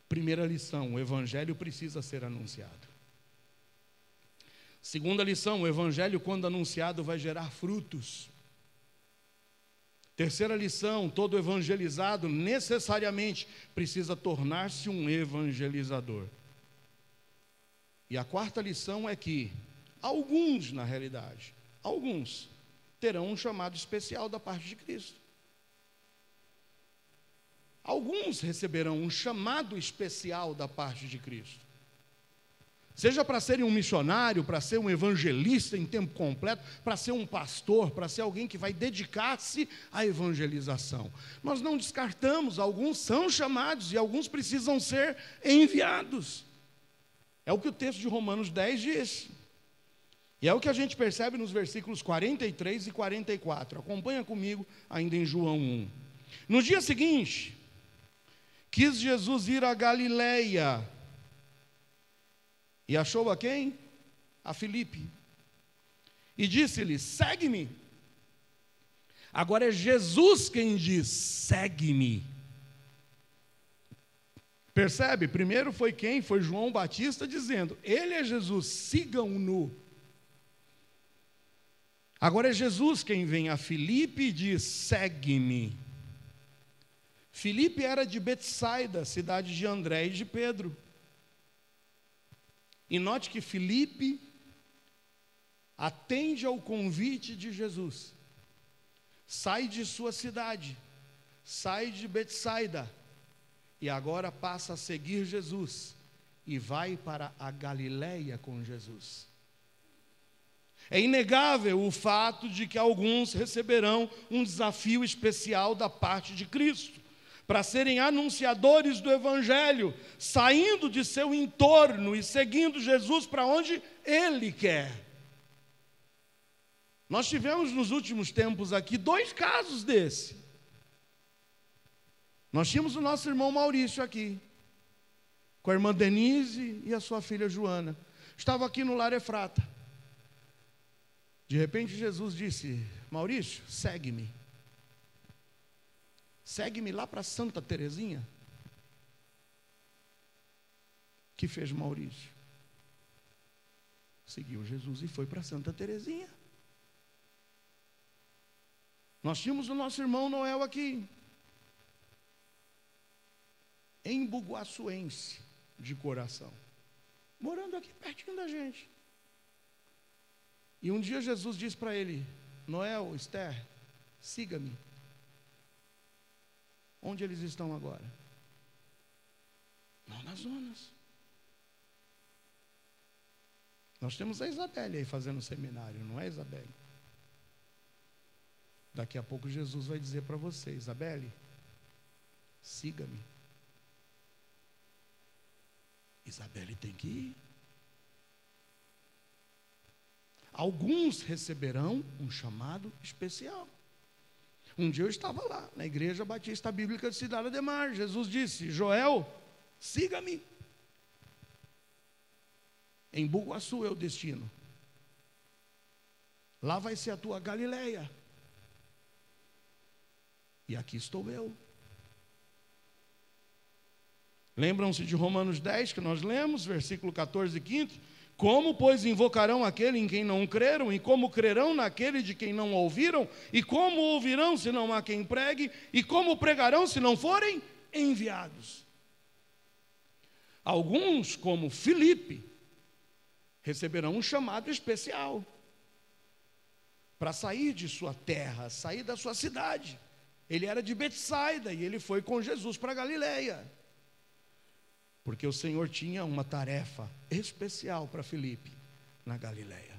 A: Primeira lição, o Evangelho precisa ser anunciado. Segunda lição, o Evangelho, quando anunciado, vai gerar frutos. Terceira lição, todo evangelizado necessariamente precisa tornar-se um evangelizador. E a quarta lição é que alguns, na realidade, alguns terão um chamado especial da parte de Cristo. Alguns receberão um chamado especial da parte de Cristo. Seja para serem um missionário, para ser um evangelista em tempo completo, para ser um pastor, para ser alguém que vai dedicar-se à evangelização. Nós não descartamos, alguns são chamados e alguns precisam ser enviados. É o que o texto de Romanos 10 diz. E é o que a gente percebe nos versículos 43 e 44. Acompanha comigo ainda em João 1. No dia seguinte, quis Jesus ir a Galileia. E achou a quem? A Filipe. E disse-lhe, segue-me. Agora é Jesus quem diz, segue-me. Percebe? Primeiro foi quem? Foi João Batista dizendo, ele é Jesus, sigam-no. Agora é Jesus quem vem a Filipe e diz, segue-me. Filipe era de Betsaida, cidade de André e de Pedro. E note que Filipe atende ao convite de Jesus. Sai de sua cidade, sai de Betsaida, e agora passa a seguir Jesus, e vai para a Galileia com Jesus. É inegável o fato de que alguns receberão um desafio especial da parte de Cristo, para serem anunciadores do Evangelho, saindo de seu entorno e seguindo Jesus para onde Ele quer. Nós tivemos nos últimos tempos aqui 2 casos desse. Nós tínhamos o nosso irmão Maurício aqui, com a irmã Denise e a sua filha Joana. Estava aqui no Lar Efrata. De repente Jesus disse, Maurício, segue-me. Segue-me lá para Santa Terezinha. Que fez Maurício? Seguiu Jesus e foi para Santa Terezinha. Nós tínhamos o nosso irmão Noel aqui, embuguaçuense de coração, morando aqui pertinho da gente. E um dia Jesus disse para ele, Noel, Esther, siga-me. Onde eles estão agora? No Amazonas. Nós temos a Isabelle aí fazendo seminário, não é, Isabelle? Daqui a pouco Jesus vai dizer para você, Isabelle, siga-me. Isabelle tem que ir. Alguns receberão um chamado especial. Um dia eu estava lá, na Igreja Batista Bíblica de Cidade Ademar. Jesus disse, Joel, siga-me. Em Bugaçu é o destino. Lá vai ser a tua Galileia. E aqui estou eu. Lembram-se de Romanos 10 que nós lemos, versículo 14 e 15? Como, pois, invocarão aquele em quem não creram? E como crerão naquele de quem não ouviram? E como ouvirão se não há quem pregue? E como pregarão se não forem enviados? Alguns, como Filipe, receberão um chamado especial para sair de sua terra, sair da sua cidade. Ele era de Betsaida e ele foi com Jesus para Galileia. Porque o Senhor tinha uma tarefa especial para Filipe na Galileia.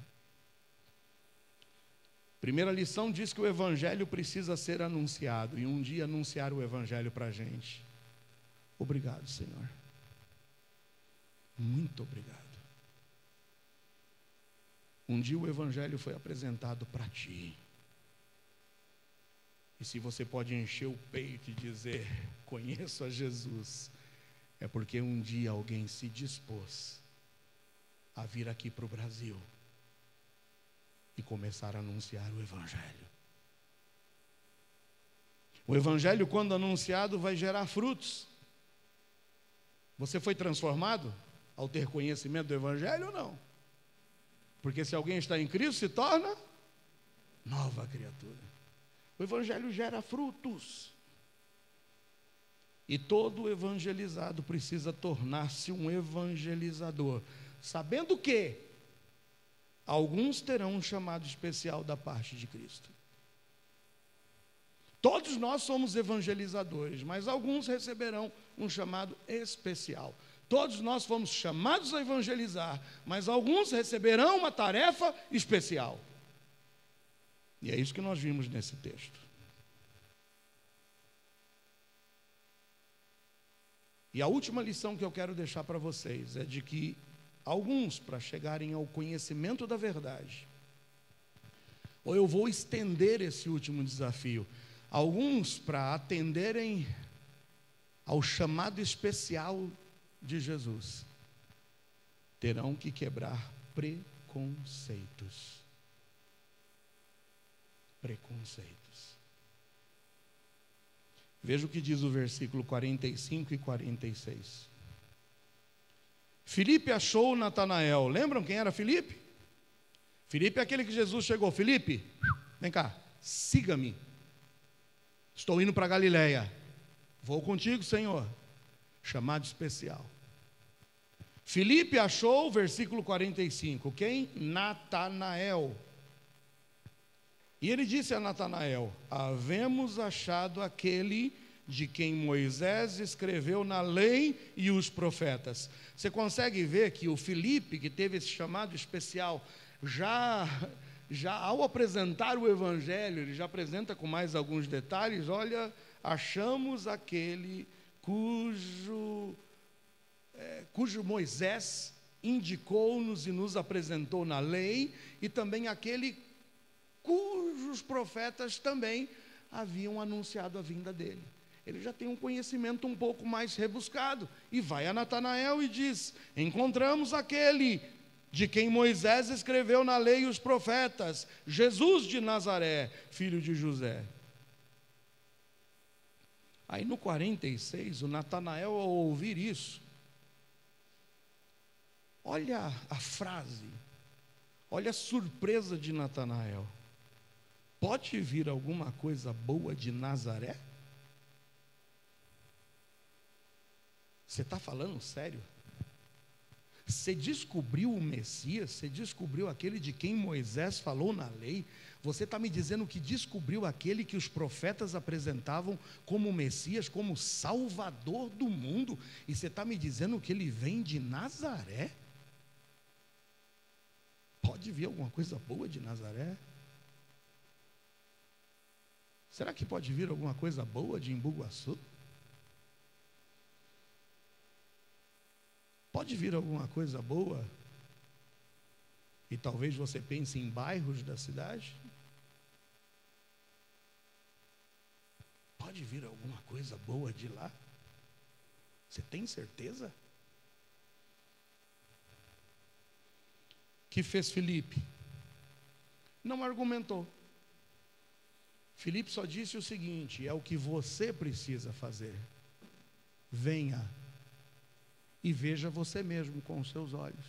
A: Primeira lição diz que o Evangelho precisa ser anunciado. E um dia anunciar o Evangelho para a gente. Obrigado, Senhor. Muito obrigado. Um dia o evangelho foi apresentado para ti. E se você pode encher o peito e dizer, conheço a Jesus, é porque um dia alguém se dispôs a vir aqui para o Brasil e começar a anunciar o evangelho. O evangelho, quando anunciado, vai gerar frutos. Você foi transformado ao ter conhecimento do evangelho ou não? Porque se alguém está em Cristo, se torna nova criatura. O evangelho gera frutos. E todo evangelizado precisa tornar-se um evangelizador, sabendo que alguns terão um chamado especial da parte de Cristo. Todos nós somos evangelizadores, mas alguns receberão um chamado especial. Todos nós fomos chamados a evangelizar, mas alguns receberão uma tarefa especial. E é isso que nós vimos nesse texto. E a última lição que eu quero deixar para vocês é de que alguns, para chegarem ao conhecimento da verdade, ou eu vou estender esse último desafio, alguns, para atenderem ao chamado especial de Jesus, terão que quebrar preconceitos. Preconceitos. Veja o que diz o versículo 45 e 46. Filipe achou Natanael. Lembram quem era Filipe? Filipe é aquele que Jesus chegou. Filipe, vem cá, siga-me. Estou indo para Galiléia. Vou contigo, Senhor. Chamado especial. Filipe achou, versículo 45, quem? Natanael. E ele disse a Natanael: havemos achado aquele de quem Moisés escreveu na lei e os profetas. Você consegue ver que o Filipe, que teve esse chamado especial, já ao apresentar o evangelho, ele já apresenta com mais alguns detalhes. Olha, achamos aquele cujo Moisés indicou-nos e nos apresentou na lei, e também aquele cujos profetas também haviam anunciado a vinda dele. Ele já tem um conhecimento um pouco mais rebuscado, e vai a Natanael e diz: encontramos aquele de quem Moisés escreveu na lei e os profetas, Jesus de Nazaré, filho de José. Aí no 46, o Natanael, ao ouvir isso, olha a frase, olha a surpresa de Natanael: pode vir alguma coisa boa de Nazaré? Você está falando sério? Você descobriu o Messias? Você descobriu aquele de quem Moisés falou na lei? Você está me dizendo que descobriu aquele que os profetas apresentavam como o Messias, como Salvador do mundo? E você está me dizendo que ele vem de Nazaré? Pode vir alguma coisa boa de Nazaré? Será que pode vir alguma coisa boa de Embu-Guaçu? Pode vir alguma coisa boa? E talvez você pense em bairros da cidade? Pode vir alguma coisa boa de lá? Você tem certeza? Que fez Filipe? Não argumentou. Filipe só disse o seguinte: é o que você precisa fazer. Venha e veja você mesmo com os seus olhos.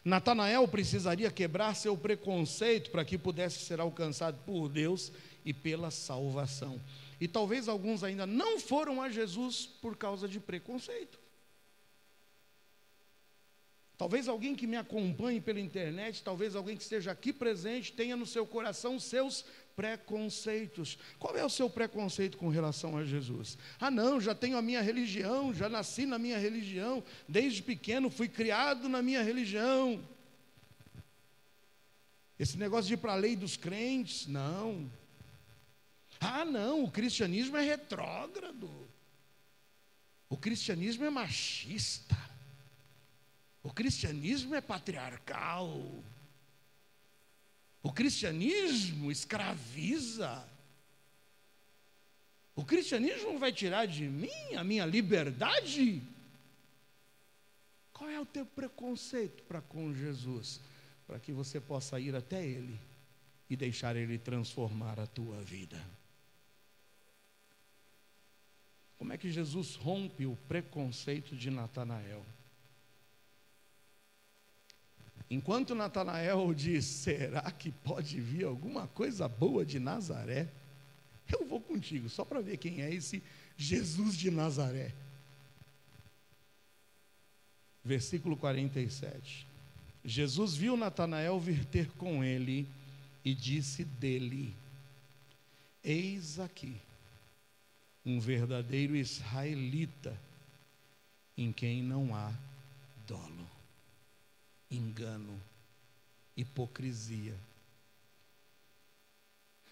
A: Natanael precisaria quebrar seu preconceito para que pudesse ser alcançado por Deus e pela salvação. E talvez alguns ainda não foram a Jesus por causa de preconceito. Talvez alguém que me acompanhe pela internet, talvez alguém que esteja aqui presente, tenha no seu coração seus preconceitos. Qual é o seu preconceito com relação a Jesus? Ah não, já tenho a minha religião, já nasci na minha religião, desde pequeno fui criado na minha religião. Esse negócio de ir para a lei dos crentes, não. Ah não, o cristianismo é retrógrado. O cristianismo é machista. O cristianismo é patriarcal. O cristianismo escraviza. O cristianismo vai tirar de mim a minha liberdade? Qual é o teu preconceito para com Jesus? Para que você possa ir até Ele e deixar Ele transformar a tua vida. Como é que Jesus rompe o preconceito de Natanael? Enquanto Natanael diz, será que pode vir alguma coisa boa de Nazaré? Eu vou contigo, só para ver quem é esse Jesus de Nazaré. Versículo 47. Jesus viu Natanael vir ter com ele e disse dele, eis aqui um verdadeiro israelita, em quem não há dolo, engano, hipocrisia.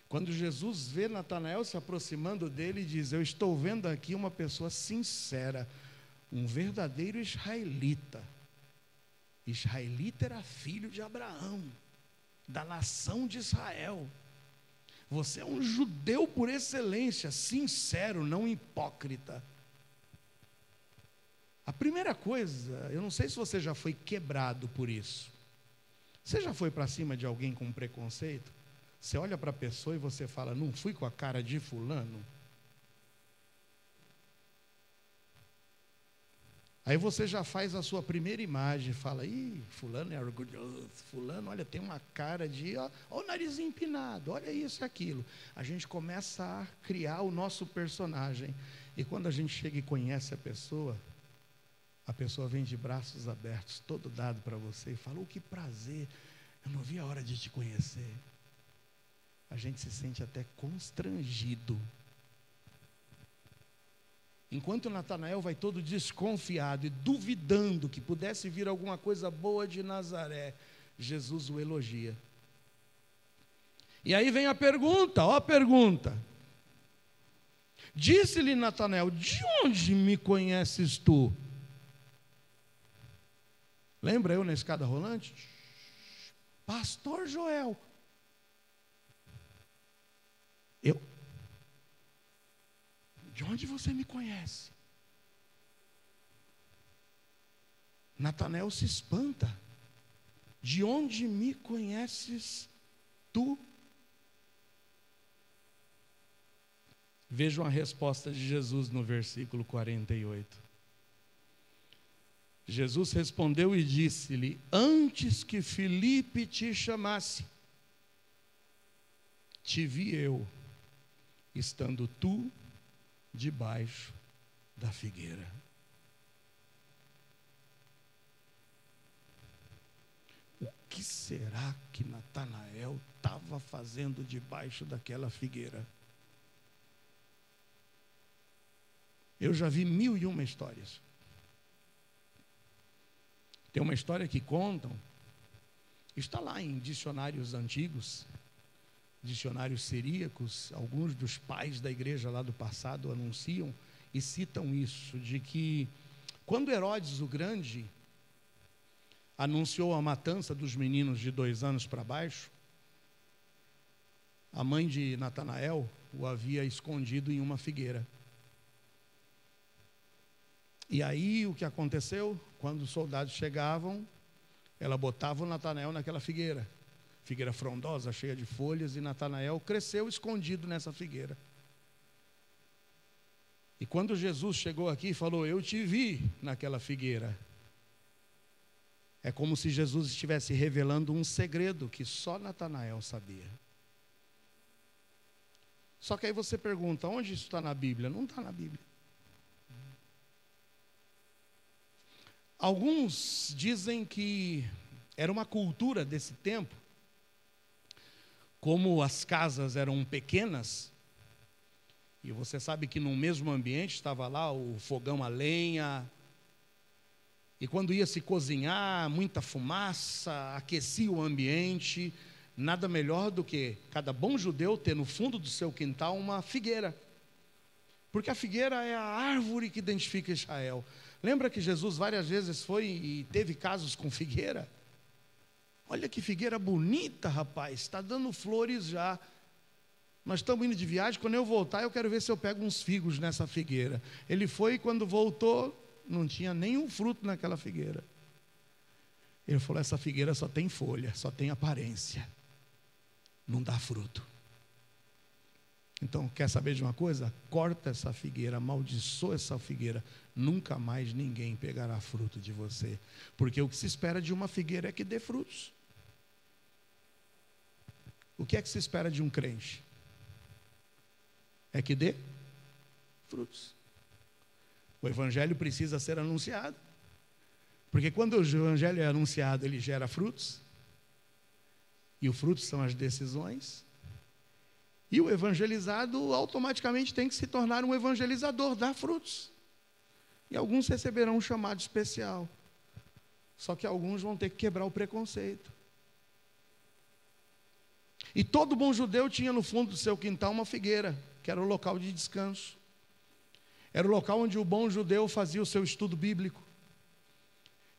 A: Quando Jesus vê Natanael se aproximando dele, diz, eu estou vendo aqui uma pessoa sincera, um verdadeiro israelita. Israelita era filho de Abraão, da nação de Israel. Você é um judeu por excelência, sincero, não hipócrita. A primeira coisa, eu não sei se você já foi quebrado por isso. Você já foi para cima de alguém com preconceito? Você olha para a pessoa e você fala, não fui com a cara de fulano? Aí você já faz a sua primeira imagem, fala, ih, fulano é orgulhoso, fulano, olha, tem uma cara de, ó o nariz empinado, olha isso e aquilo. A gente começa a criar o nosso personagem. E quando a gente chega e conhece a pessoa vem de braços abertos, todo dado para você, e fala, que prazer, eu não vi a hora de te conhecer. A gente se sente até constrangido. Enquanto Natanael vai todo desconfiado e duvidando que pudesse vir alguma coisa boa de Nazaré, Jesus o elogia. E aí vem a pergunta, ó a pergunta. Disse-lhe Natanael, de onde me conheces tu? Lembra eu na escada rolante? Pastor Joel. Eu? De onde você me conhece? Natanael se espanta. De onde me conheces tu? Vejam a resposta de Jesus no versículo 48. Jesus respondeu e disse-lhe, antes que Filipe te chamasse, te vi eu, estando tu debaixo da figueira. O que será que Natanael estava fazendo debaixo daquela figueira? Eu já vi 1001 histórias. Tem uma história que contam, está lá em dicionários antigos, dicionários siríacos, alguns dos pais da igreja lá do passado anunciam e citam isso, de que quando Herodes o Grande anunciou a matança dos meninos de 2 anos para baixo, a mãe de Natanael o havia escondido em uma figueira. E aí o que aconteceu? Quando os soldados chegavam, ela botava o Natanael naquela figueira frondosa, cheia de folhas, e Natanael cresceu escondido nessa figueira. E quando Jesus chegou aqui e falou, eu te vi naquela figueira, é como se Jesus estivesse revelando um segredo que só Natanael sabia. Só que aí você pergunta, onde isso está na Bíblia? Não está na Bíblia. Alguns dizem que era uma cultura desse tempo, como as casas eram pequenas, e você sabe que no mesmo ambiente estava lá o fogão a lenha, e quando ia se cozinhar, muita fumaça, aquecia o ambiente, nada melhor do que cada bom judeu ter no fundo do seu quintal uma figueira, porque a figueira é a árvore que identifica Israel. Lembra que Jesus várias vezes foi e teve casos com figueira? Olha que figueira bonita, rapaz, está dando flores já. Nós estamos indo de viagem, quando eu voltar eu quero ver se eu pego uns figos nessa figueira. Ele foi e quando voltou, não tinha nenhum fruto naquela figueira. Ele falou, essa figueira só tem folha, só tem aparência, não dá fruto. Então, quer saber de uma coisa? Corta essa figueira, amaldiçoa essa figueira, nunca mais ninguém pegará fruto de você. Porque o que se espera de uma figueira é que dê frutos. O que é que se espera de um crente? É que dê frutos. O evangelho precisa ser anunciado. Porque quando o evangelho é anunciado, ele gera frutos. E o fruto são as decisões. E o evangelizado automaticamente tem que se tornar um evangelizador, dar frutos. E alguns receberão um chamado especial. Só que alguns vão ter que quebrar o preconceito. E todo bom judeu tinha no fundo do seu quintal uma figueira, que era o local de descanso. Era o local onde o bom judeu fazia o seu estudo bíblico.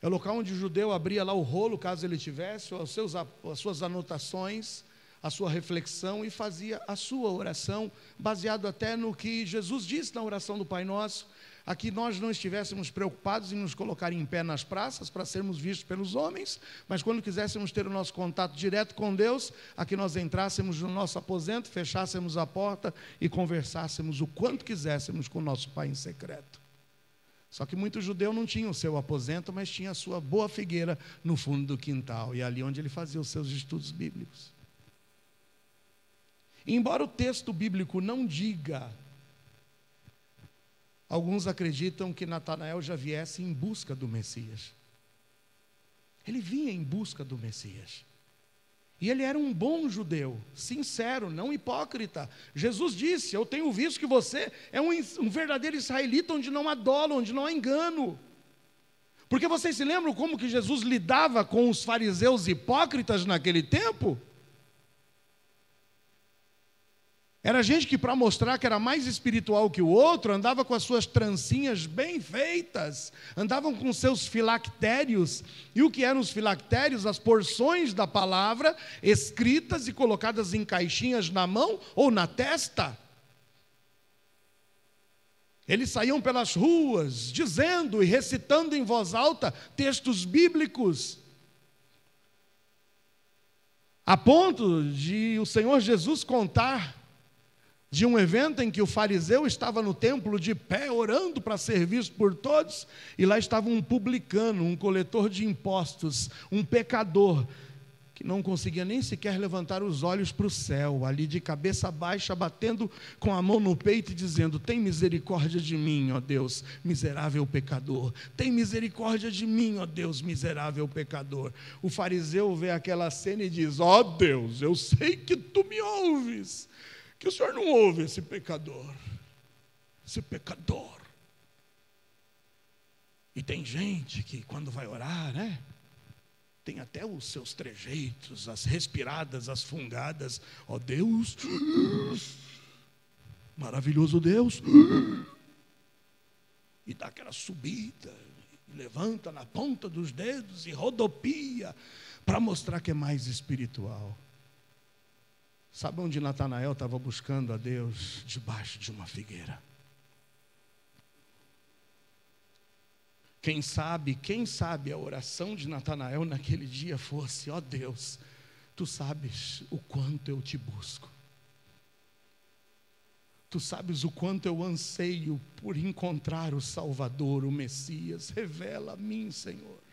A: É o local onde o judeu abria lá o rolo, caso ele tivesse, as suas anotações, a sua reflexão e fazia a sua oração, baseado até no que Jesus disse na oração do Pai Nosso, a que nós não estivéssemos preocupados em nos colocar em pé nas praças para sermos vistos pelos homens, mas quando quiséssemos ter o nosso contato direto com Deus, a que nós entrássemos no nosso aposento, fechássemos a porta e conversássemos o quanto quiséssemos com o nosso Pai em secreto. Só que muitos judeus não tinham o seu aposento, mas tinha a sua boa figueira no fundo do quintal, e ali onde ele fazia os seus estudos bíblicos. Embora o texto bíblico não diga, alguns acreditam que Natanael já viesse em busca do Messias. Ele vinha em busca do Messias. E ele era um bom judeu, sincero, não hipócrita. Jesus disse, eu tenho visto que você é um verdadeiro israelita onde não há dolo, onde não há engano. Porque vocês se lembram como que Jesus lidava com os fariseus hipócritas naquele tempo? Era gente que, para mostrar que era mais espiritual que o outro, andava com as suas trancinhas bem feitas, andavam com seus filactérios. E o que eram os filactérios? As porções da palavra escritas e colocadas em caixinhas na mão ou na testa. Eles saíam pelas ruas, dizendo e recitando em voz alta textos bíblicos, a ponto de o Senhor Jesus contar de um evento em que o fariseu estava no templo de pé, orando para ser visto por todos, e lá estava um publicano, um coletor de impostos, um pecador, que não conseguia nem sequer levantar os olhos para o céu, ali de cabeça baixa, batendo com a mão no peito e dizendo, tem misericórdia de mim, ó Deus, miserável pecador, tem misericórdia de mim, ó Deus, miserável pecador. O fariseu vê aquela cena e diz, ó Deus, eu sei que tu me ouves, que o Senhor não ouve esse pecador. E tem gente que quando vai orar, né, tem até os seus trejeitos, as respiradas, as fungadas. Ó Deus, maravilhoso Deus. E dá aquela subida, levanta na ponta dos dedos e rodopia, para mostrar que é mais espiritual. Sabe onde Natanael estava buscando a Deus? Debaixo de uma figueira. Quem sabe a oração de Natanael naquele dia fosse, ó Deus, tu sabes o quanto eu te busco. Tu sabes o quanto eu anseio por encontrar o Salvador, o Messias. Revela a mim, Senhor.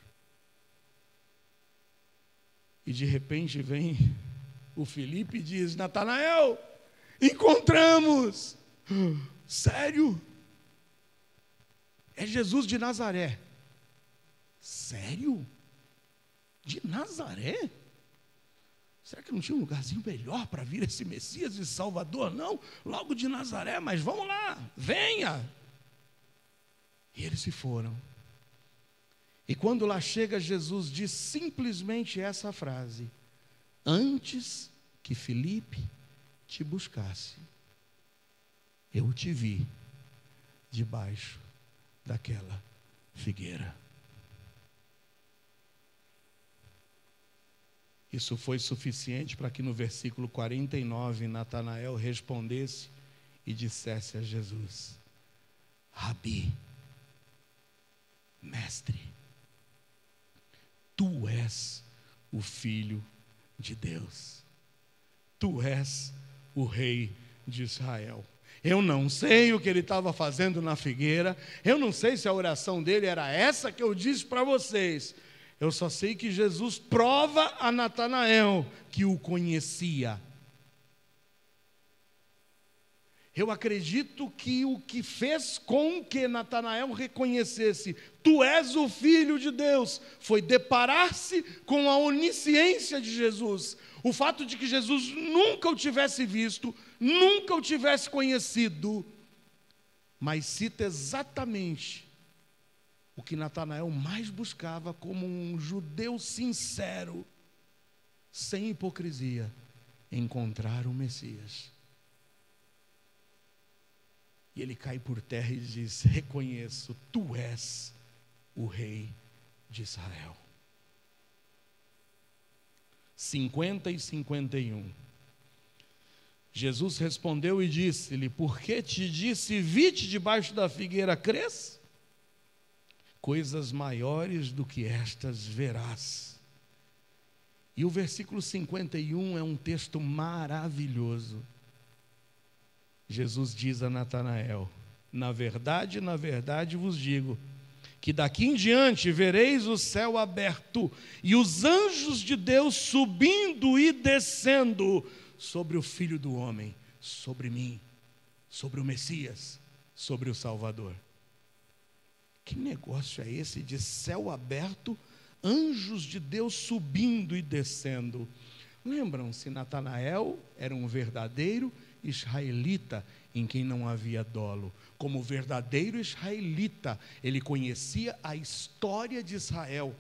A: E de repente vem o Filipe diz, Natanael, encontramos. Sério? É Jesus de Nazaré. Sério? De Nazaré? Será que não tinha um lugarzinho melhor para vir esse Messias e Salvador? Não, logo de Nazaré, mas vamos lá, venha. E eles se foram. E quando lá chega, Jesus diz simplesmente essa frase, antes que Filipe te buscasse, eu te vi debaixo daquela figueira. Isso foi suficiente para que no versículo 49 Natanael respondesse e dissesse a Jesus: Rabi, mestre, tu és o Filho de Deus, tu és o Rei de Israel. Eu não sei o que ele estava fazendo na figueira, eu não sei se a oração dele era essa que eu disse para vocês. Eu só sei que Jesus prova a Natanael que o conhecia. Eu acredito que o que fez com que Natanael reconhecesse: tu és o Filho de Deus, foi deparar-se com a onisciência de Jesus. O fato de que Jesus nunca o tivesse visto, nunca o tivesse conhecido, mas cita exatamente o que Natanael mais buscava como um judeu sincero, sem hipocrisia: encontrar o Messias. E ele cai por terra e diz: reconheço, tu és o Rei de Israel. 50 e 51. Jesus respondeu e disse-lhe: por que te disse, vi-te debaixo da figueira, crês? Coisas maiores do que estas verás. E o versículo 51 é um texto maravilhoso. Jesus diz a Natanael: na verdade vos digo, que daqui em diante vereis o céu aberto, e os anjos de Deus subindo e descendo sobre o Filho do Homem, sobre mim, sobre o Messias, sobre o Salvador. Que negócio é esse de céu aberto, anjos de Deus subindo e descendo? Lembram-se, Natanael era um verdadeiro israelita em quem não havia dolo. Como verdadeiro israelita, ele conhecia a história de Israel.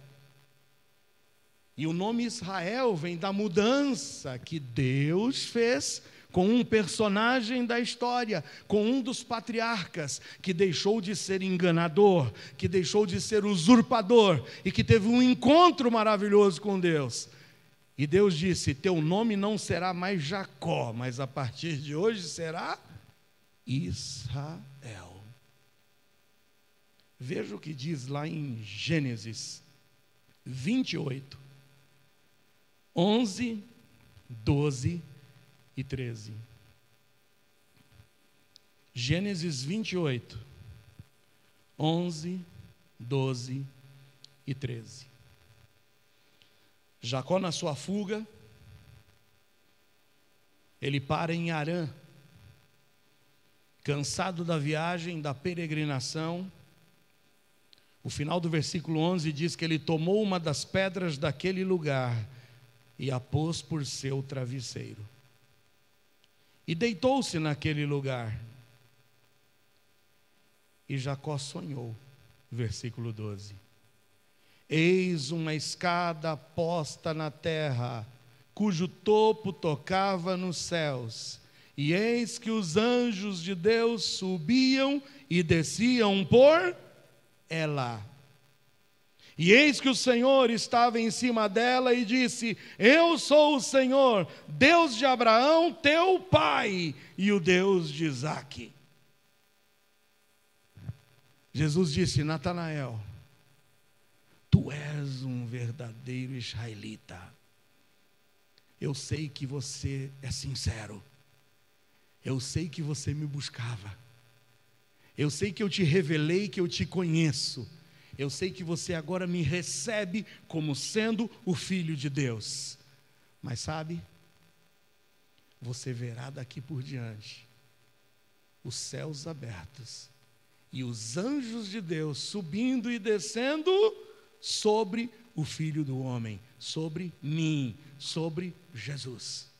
A: E o nome Israel vem da mudança que Deus fez com um personagem da história, com um dos patriarcas, que deixou de ser enganador, que deixou de ser usurpador, e que teve um encontro maravilhoso com Deus. E Deus disse: teu nome não será mais Jacó, mas a partir de hoje será Israel. Veja o que diz lá em Gênesis 28, 11, 12 e 13. Gênesis 28, 11, 12 e 13. Jacó, na sua fuga, ele para em Harã, cansado da viagem, da peregrinação. O final do versículo 11 diz que ele tomou uma das pedras daquele lugar e a pôs por seu travesseiro. E deitou-se naquele lugar. E Jacó sonhou, versículo 12. Eis uma escada posta na terra, cujo topo tocava nos céus. E eis que os anjos de Deus subiam e desciam por ela. E eis que o Senhor estava em cima dela e disse: eu sou o Senhor, Deus de Abraão, teu pai, e o Deus de Isaque. Jesus disse: Natanael, tu és um verdadeiro israelita. Eu sei que você é sincero. Eu sei que você me buscava. Eu sei que eu te revelei, que eu te conheço. Eu sei que você agora me recebe como sendo o Filho de Deus. Mas sabe, você verá daqui por diante os céus abertos e os anjos de Deus subindo e descendo sobre o Filho do Homem, sobre mim, sobre Jesus.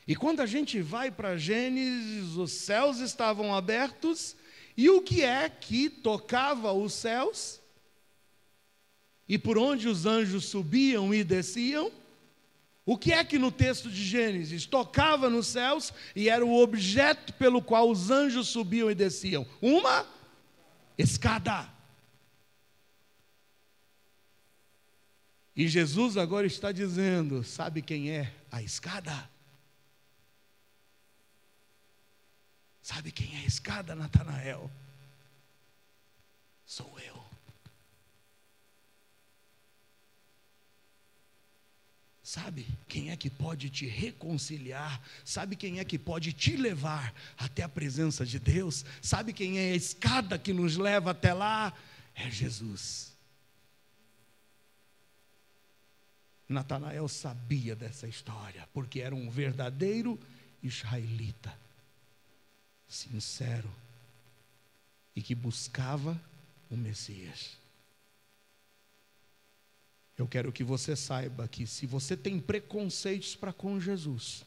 A: E quando a gente vai para Gênesis, os céus estavam abertos. E o que é que tocava os céus? E por onde os anjos subiam e desciam? O que é que no texto de Gênesis tocava nos céus e era o objeto pelo qual os anjos subiam e desciam? Uma escada. E Jesus agora está dizendo: sabe quem é a escada? Sabe quem é a escada, Natanael? Sou eu. Sabe quem é que pode te reconciliar? Sabe quem é que pode te levar até a presença de Deus? Sabe quem é a escada que nos leva até lá? É Jesus. Natanael sabia dessa história, porque era um verdadeiro israelita, sincero, e que buscava o Messias. Eu quero que você saiba que se você tem preconceitos para com Jesus,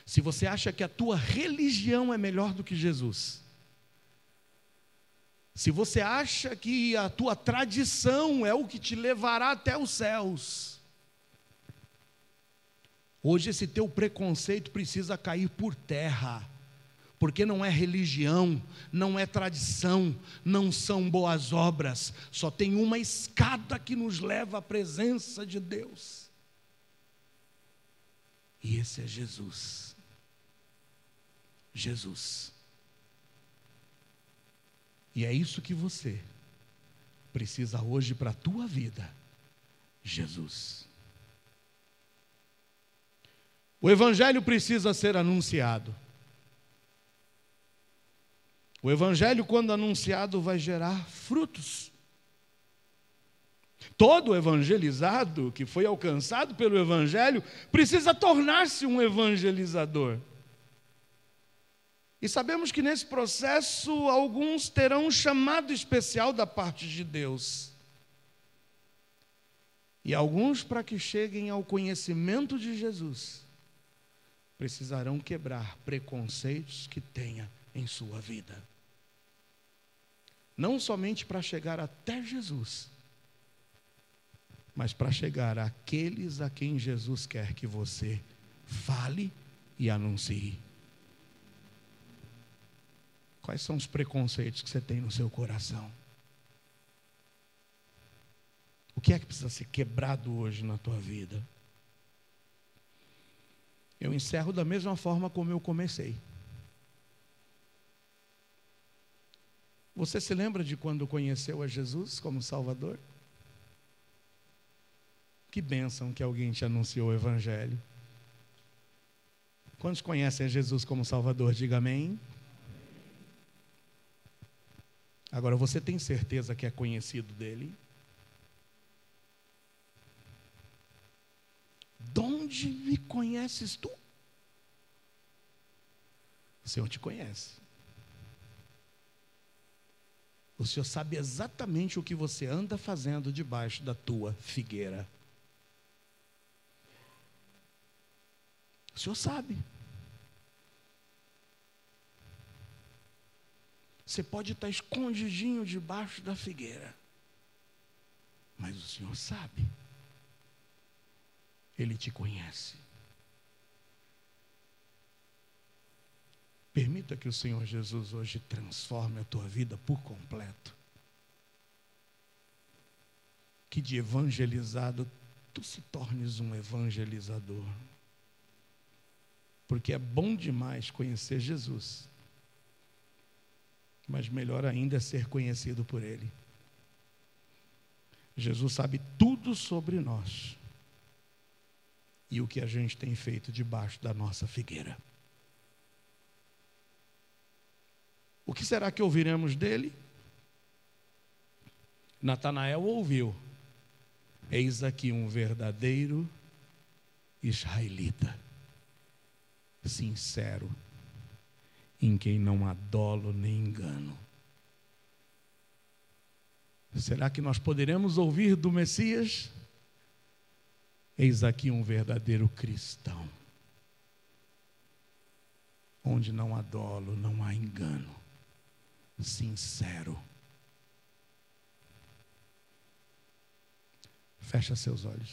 A: se você acha que a tua religião é melhor do que Jesus, se você acha que a tua tradição é o que te levará até os céus, hoje esse teu preconceito precisa cair por terra, porque não é religião, não é tradição, não são boas obras, só tem uma escada que nos leva à presença de Deus, e esse é Jesus. Jesus. E é isso que você precisa hoje para a tua vida: Jesus. O Evangelho precisa ser anunciado. O Evangelho, quando anunciado, vai gerar frutos. Todo evangelizado que foi alcançado pelo Evangelho precisa tornar-se um evangelizador. E sabemos que nesse processo alguns terão um chamado especial da parte de Deus. E alguns, para que cheguem ao conhecimento de Jesus, precisarão quebrar preconceitos que tenha em sua vida. Não somente para chegar até Jesus, mas para chegar àqueles a quem Jesus quer que você fale e anuncie. Quais são os preconceitos que você tem no seu coração? O que é que precisa ser quebrado hoje na tua vida? Eu encerro da mesma forma como eu comecei. Você se lembra de quando conheceu a Jesus como Salvador? Que bênção que alguém te anunciou o Evangelho. Quantos conhecem a Jesus como Salvador? Diga amém. Agora, você tem certeza que é conhecido dele? De onde me conheces tu? O Senhor te conhece. O Senhor sabe exatamente o que você anda fazendo debaixo da tua figueira. O Senhor sabe. Você pode estar escondidinho debaixo da figueira, mas o Senhor sabe. Ele te conhece. Permita que o Senhor Jesus hoje transforme a tua vida por completo. Que de evangelizado tu se tornes um evangelizador. Porque é bom demais conhecer Jesus, mas melhor ainda é ser conhecido por Ele. Jesus sabe tudo sobre nós e o que a gente tem feito debaixo da nossa figueira. O que será que ouviremos dele? Natanael ouviu: eis aqui um verdadeiro israelita, sincero, em quem não há dolo nem engano. Será que nós poderemos ouvir do Messias? Eis aqui um verdadeiro cristão, onde não há dolo, não há engano, sincero. Fecha seus olhos.